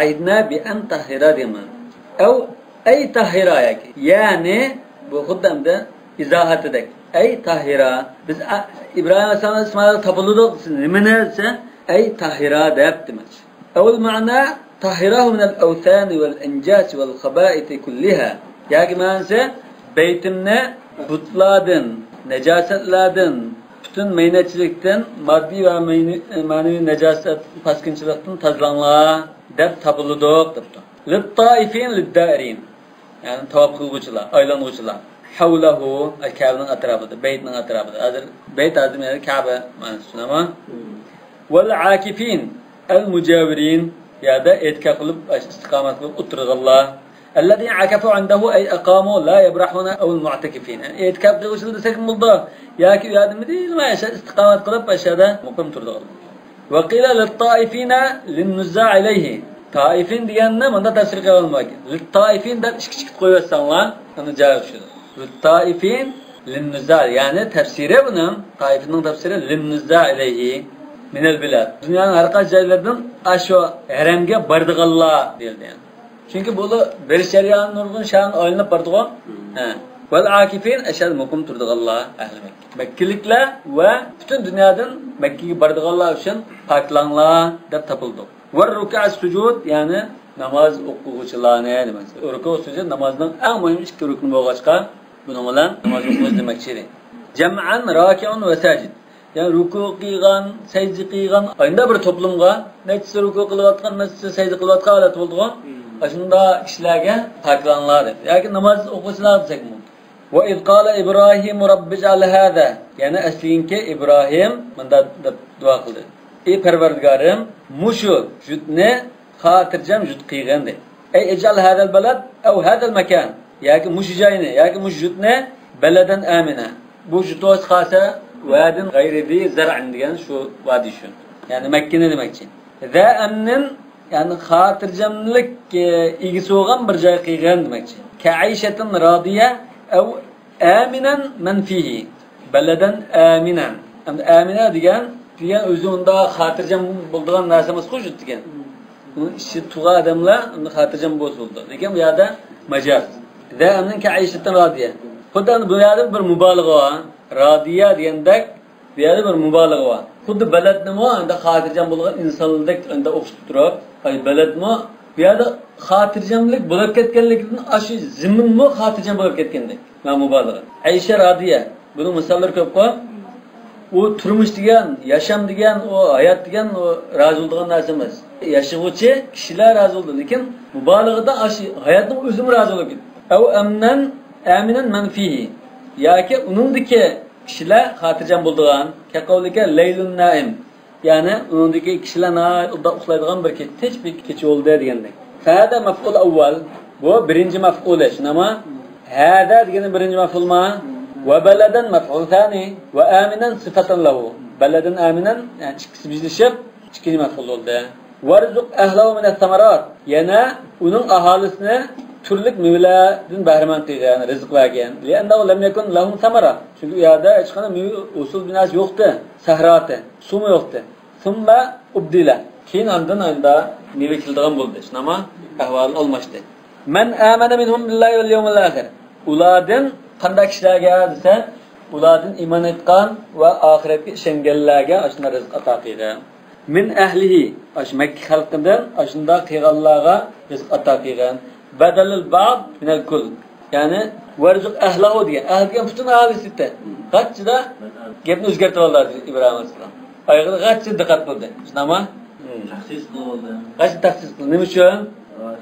Aidna bi an tahhira deman. Aw ay tahhira yani bu xuddamda izohatidek. Ay tahhira biz İbrahim alayhisolam İsmail topildik nimani desa ay tahhira deb demak. Awal ma'na tahhirahu min al-awthan wal-anjas wal-khaba'ith kullaha. Yani ma'nosi beytimni butlardan, najosatlardan, bütün meyneçilikten, maddi ve manevi najosat, paskinchilikdan tozalanglar deb topildik debdi. Lit-taifin lid-da'irin. Yani tavaf qiluvchilar, aylanuvchilar. Havlahu al-Ka'baning atrofida, beytning atrofida. Hozir beyt azim yani Ka'ba ma'nosida. Wal-akifin al-mujawirin ya da etkaf qilib istiqomat qilib o'tirganlar. الذين عكفوا عنده أي أقاموا لا يبرحون أو المعتكفين. إتكاب قوسل دسكم الله يا كي يا دمدي ما يشاء استقامة قلب أشهد مقيم تردغل. وقيل للطائفين للنزاع عليه. طائفين دياننا من ده تفسير قول ماكي. للطائفين ده إشك تقوي السلام أنا جاوب شو. للطائفين للنزاع يعني تفسيره بنام طائفين تفسيره للنزاع عليه من البلاد. دنيانın harika yerlerden aşağı heremge bardığalla diyordu yani. Çünkü bunu berişeriyanın nurgun şahın aylanıp bardığı. Vel akifin eşhad mukum turduğallah ehli Mekke. Mekkilikler ve bütün dünyadan Mekke'ye bardığallah için paklanlar deb tapıldı. Ve rükû sucud yani namaz okuğuçularına demek. Rükû sucud namazın en mühim iki rükünü bo'lg'achqa bunun bilan namoz o'qish demakchi. Jam'an raki'un ve sajid. Yani rükû qilgan, sajda qilgan ayında bir toplumga nechta rükû qilayotgan, nechta sajda qilayotgan holat bo'ldi. Aslında kişilerge paklanlar dedi. Yani namaz okusunlar desek mi? Ve iz qala İbrahim Rabbi ec'al hâzâ. Yani aslinki İbrahim bunda dua kıldı. Ey Perverdigarım, muşu jutni xotirjam jut qilgan dedi. Ey ec'al hâzâl balad ev hâzâl makan. Yani muşu joyni, yani muşu jutni baladan amina. Bu jutos xasa vadin gayri zi zar'in degan shu vadi shu. Yani Mekke'ni demekçi. Za amnin yani xotirjamlik egisi bo'lgan bir joy qilgan demakchi. Ka'ishatin radiya aw aminan man fihi. Baladan aminan. Endi amina degan o'zi unda xotirjam bo'ladigan narsamiz qo'shib degan. Uni ishi tug'a odamlar unda xotirjam bo'ldi. Lekin bu yerda majaz. Da amnin ka'ishatin radiya. Xuddi bu yerda bir mubolag'a bor. Radiya degandek bu yerda bir mubolag'a bor. Xuddi baladnimi unda xotirjam bo'lgan insonlardek unda o'xshatib turib ay baladmi bu yerda xotirjamlik bo'lib ketganligidan ashi ziminmi xotirjam bo'lib ketgandek. Men mubolag'a. Aysha radiya. Buni misollar ko'p-ku. U turmush degan, yasham degan, o hayot degan o rozi bo'lgan narsa emas. Yashag'uvchi kishilar rozi bo'ldi, lekin mubolag'ada ashi hayotning o'zim rozi bo'lib ketdi. Aw amnan aminan man fihi. Yoki uningdagi kishilar xotirjam bo'ldigan, kaqavlika laylun naim. Yani uningdagi kishilar uxlaydigan bir kecha bo'ldi degandek. Hada maf'ul avval. Bu birinchi maf'ul. Shunami? Hada degani birinchi maf'ulma. Ve beladan maf'ul thani ve aminan sifatan lahu. Beladan aminan yani ikkisi birlashib ikinci maf'ul oldu. Varzuq ahlahu min as-samarat. Yana uning ahalisini turlik mevladan bahramand qilgan, rizq bergan. Li'annahu lam yakun lahum samara. Çünkü u yerda hech qanday meva usul binasi yo'qdi, sahrati, suv yo'qdi. Summa ubdila. Keyin andan meva kildigan bo'ldi. Shunama ahvol olmashdi. Man amana minhum billahi wal yawmil akhir. Ulardan qanday kishilarga desa, ulardan iymon etgan va oxiratga ishonganlarga ashuna rizq ato qilgan. Min ahlihi, ash Makka xalqidan ashunda qilganlarga rizq ato qilgan. Badalul ba'd min al-kull. Ya'ni varzuq ahlahu degan. Ahl degan butun ahlisida. Qachida gapni o'zgartirib oladi Ibrohim alayhisalom. Ayog'ida qachida diqqat qildi. Shunami? Taxsis qildi. Qachida taxsis qildi. Nima uchun?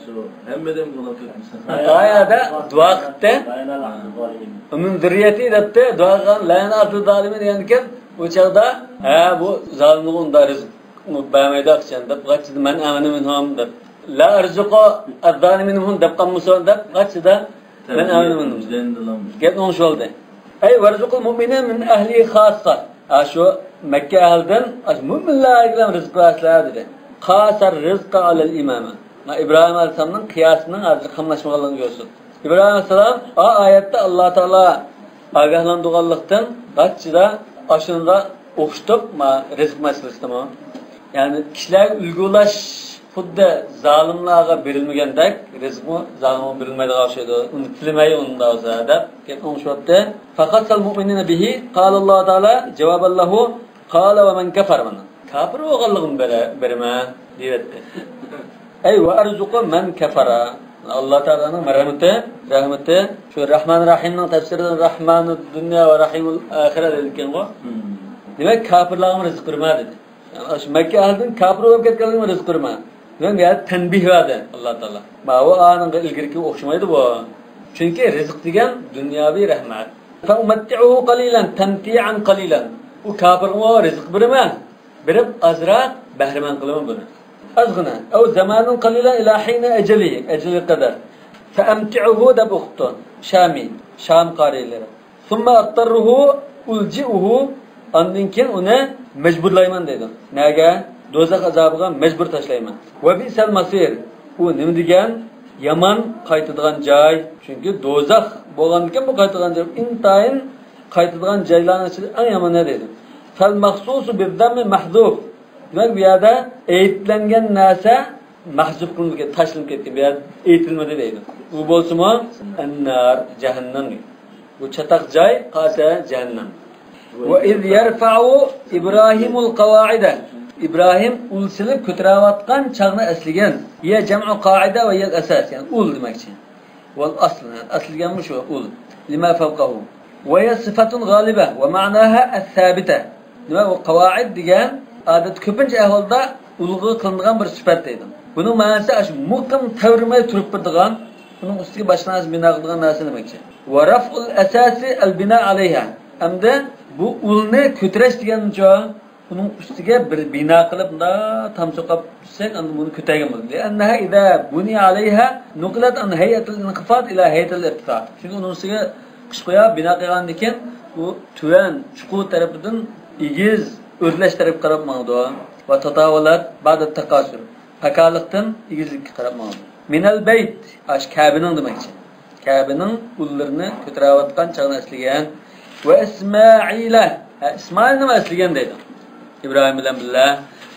Shu hammadan buni ko'pmisan. Oyada duo qildi. Uning zurriyati debdi, duo qilgan la'natul zolimin degan ekan. O chaqda bu zolimning unda rizq bermaydi ekan deb qachida men amanu minhum deb. La arzuqu az-zaliminhum deb qammuson deb qachida men amanu minhum. Gap o'sha oldu. Ay varzuqul mu'minin min ahli khassa. Shu Makka ahlidan mu'minlarga rizq berasizlar dedi. Qasar rizqa alal imama. İbrahim Aleyhisselam'ın kıyasının azı kamlaşmalarını görsün. İbrahim Aleyhisselam o ayette Allah Teala agahlandığallıktan kaççıda aşında okşutup rizq meselesi mi? Yani kişiler ülgülaş xuddi zalimlarga berilmagandek rizqni zalimga berilmaydigan şeydi. Uni tilmay unda o'zi deb ketmoqchibdi. Faqat sal mu'minina bihi qala Alloh taala javoballahu qala va man kafar mana. Kafir o'g'illigim berma deyapti. Ey va arzuqu man kafara. Allah Teala'nın rahmeti şu Rahman Rahim'nin tefsirinden Rahmanud Dünya ve Rahimul Ahiret dedikken o. Demek kafirlarga rizq bermadi. Yani şu Mekke ahlining kafir bo'lib ketganligiga rizq bermadi. Demek ya tenbih verdi Allah Teala. Bu anın ilgirki o'xshamaydi bu. Çünkü rizq degan dunyoviy rahmat. Fa umatti'uhu qalilan tamti'an qalilan. Bu kafirga rizq berma. Berib azroq bahramand qilaman buni. Azgına. Ev zamanın qalilan ila hina ajali qadar. Fa amti'uhu deb o'qibdi. Shami, Sham qariylari. Summa attarruhu ulji'uhu ondan keyin uni majburlayman dedi. Nega? Do'zax azobiga majbur tashlayman. Va bisal masir. U nima degan? Yaman qaytadigan joy. Chunki do'zax bo'lgandan bu qaytadigan joy intayin qaytadigan joylarning ichida eng yomoni dedi. Fal maxsusu bizammi mahzuf. Demek bu yerda aytlangan narsa mahzuf qilinib tashlanib ketgan. Bu yerda aytilmadi deydi. U bo'lsa-mu annar jahannam. Bu chataq joy qasa jahannam. Ve iz yerfa'u İbrahimul qavaida. İbrahim ulsini ko'tarayotgan chaqni asligan. Ya jam'u qaida va yal asas, yani ul demakchi. Wal asl, asligan shu ul. Lima fawqahu. Ve ya sifatun galiba ve ma'naha as-sabita. Demak o qavaid degan adat ko'pincha ahvolda ulg'i qilingan bir sifat deydi. Buning ma'nosi shu muqim tavrimay turib turadigan, uning ustiga boshqa narsa bino qiladigan narsa demakchi. Va raf'ul asasi al-bina alayha. Hamda bu ulni ko'tarish degan joy uning ustiga bir bino qilib tamsoqab tutsak, unda buni ko'targan bo'ladi. Annaha idza buniya alayha nuqlat an hayatul inqifad ila hayatul irtifa. Chunki uning ustiga qish qo'yib bino qilgandan keyin u tuvan chuqur tarafidan igiz o'rlash taraf qarab maqdi va tatavolat ba'da taqasur. Pakalıqdan igizlikka qarab maqdi. Minal bayt ash Kabe'ning demakchi. Kabe'ning ullarini ko'tarayotgan chaqni asligan va Ismoila. Ismoilni asligan deydi. İbrahim bilan billah.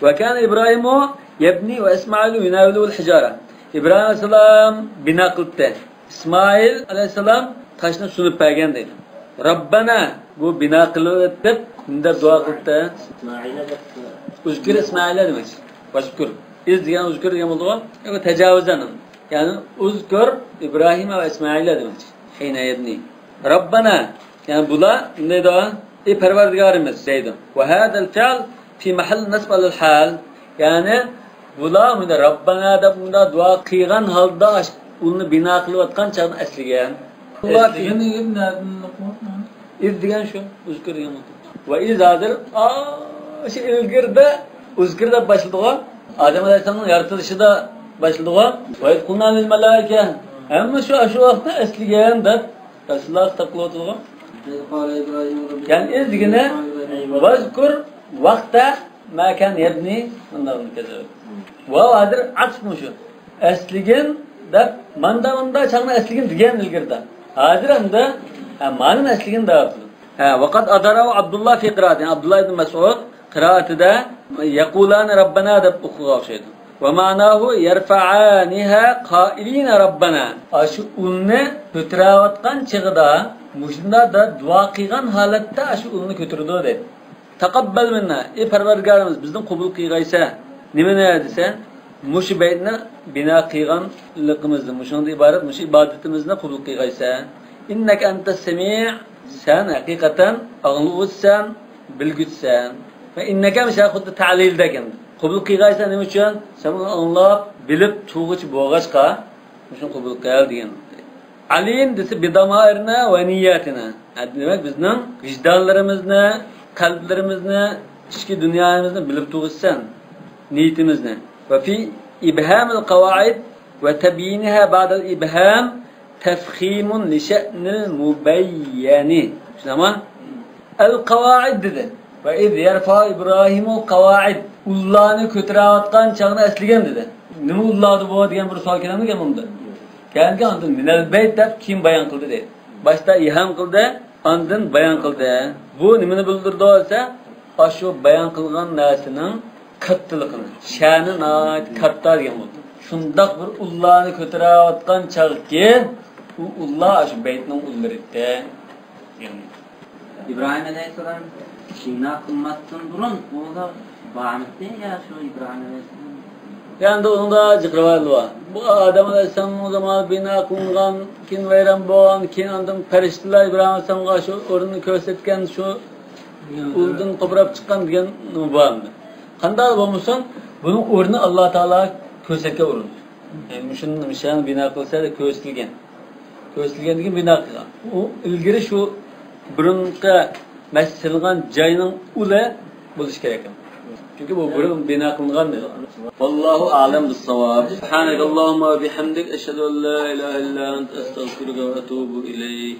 Ve kana İbrahimu yebni ve İsmailu yunavilu al-hijara. İbrahim alayhisalom bina qildi. İsmail alayhisalom tashni sunib bergan deydi. Rabbana bu bina qilib deb unda duo qildi. Uzkur İsmaila demek. Uzkur. İz degan uzkur degan bo'ldi-ku. Yo'q tajovuzdan. Ya'ni uzkur İbrahim ve İsmaila demek. Hina yebni. Rabbana yani bular ne diyor? Ey Parvardigarimiz deydi. Ve hadal fi'l fi mahall nasb al-hal. Yani bular bunda Rabbana deb bunda duo qilgan holda uni bino qilayotgan chaqni asligan. Alloh iz degan shu, uzkur degan. Va iz hozir shu ilgirda uzkurda boshladi. Odam alayhisolamning yaratilishida boshladi. Va qulna lil malaika. Hamma shu vaqtda asligan deb Rasululloh taqlotdi. Yani izgine vazkur vaqta ma kan yabni bundan kaza. Va adir atfmu shu. Asligin deb manda chaqni asligin degan ilgirda. Hozir hamda ma'lum asligin deb. Vaqat adara Abdullah fi qiraati. Abdullah ibn Mas'ud qiraatida yaqulana rabbana deb o'qigan o'xshaydi. Ve manahu yerfa'aniha qailina rabbana. Aşı ulni ko'tiravatgan chig'ida mushunda da duo qilgan holatda aşı ulni ko'tirdi dedi. Taqabbal minna. Ey Parvardigorimiz bizni qabul qilgaysa, nima desa, mush baytni bino qilganligimizni, mushunda iborat, mush ibodatimizni qabul qilgaysa, innaka antas sami', sen haqiqatan ag'luvsan, bilgutsan. Ve innaka misha xuddi ta'lildagan. Qabul qilgaysa nima uchun? Sen uni anglab, bilib, tuğuch bo'g'ashqa, shuni qabul qil degan. Alim desa bidamirna va niyatina. Demak bizning vijdonlarimizni, qalblarimizni, ichki dunyomizni bilib tuğuşsan, niyetimizni. Ve fi ibhamil qavaid ve tabyinha ba'da ibham tafhimun li sha'nil mubayyani. Şunama el qavaid dedi. Ve iz yerfa İbrahimul qavaid. Ullahni ko'tirayotgan chaqni asligan dedi. Nima ullahdi bu degan bir savol kelamdigan bunda. Kelgan andin minal bayt deb kim bayon qildi dedi. Başta iham qildi, andin bayon qildi. Bu nimani bildirdi desa, shu bayon qilgan narsaning kattaligini, sha'ni nihoyat katta degan bo'ldi. Shundaq bir ullahni ko'tirayotgan chaqki, u ullah shu baytning ullariga. İbrahim Aleyhisselam şina kılmasın durun. O da bağımlıktı ya şu İbrahim Aleyhisselam. Yani onda zikrival var. Bu Adem Aleyhisselam o zaman bina kılgan, kin veyran boğan, kin andım periştiler İbrahim Aleyhisselam'a şu orunu kösetken, şu uldun toprap çıkan diyen bağımlı. Kandal olmuşsun, bunun orunu Allah Teala kösetke vurur. Yani şunun müşahını bina kılsa da kösetilgen. Kösetilgen diye bina kılgan. O ilgili şu burunqa messilgan cayının ule buluş gerek. Çünkü bu burun bina kılıngan dedi. Vallahu alem bis-savab. Subhanakallahumma ve bihamdik eşhedü en la ilahe illa ente estağfiruke ve etûbü ileyk.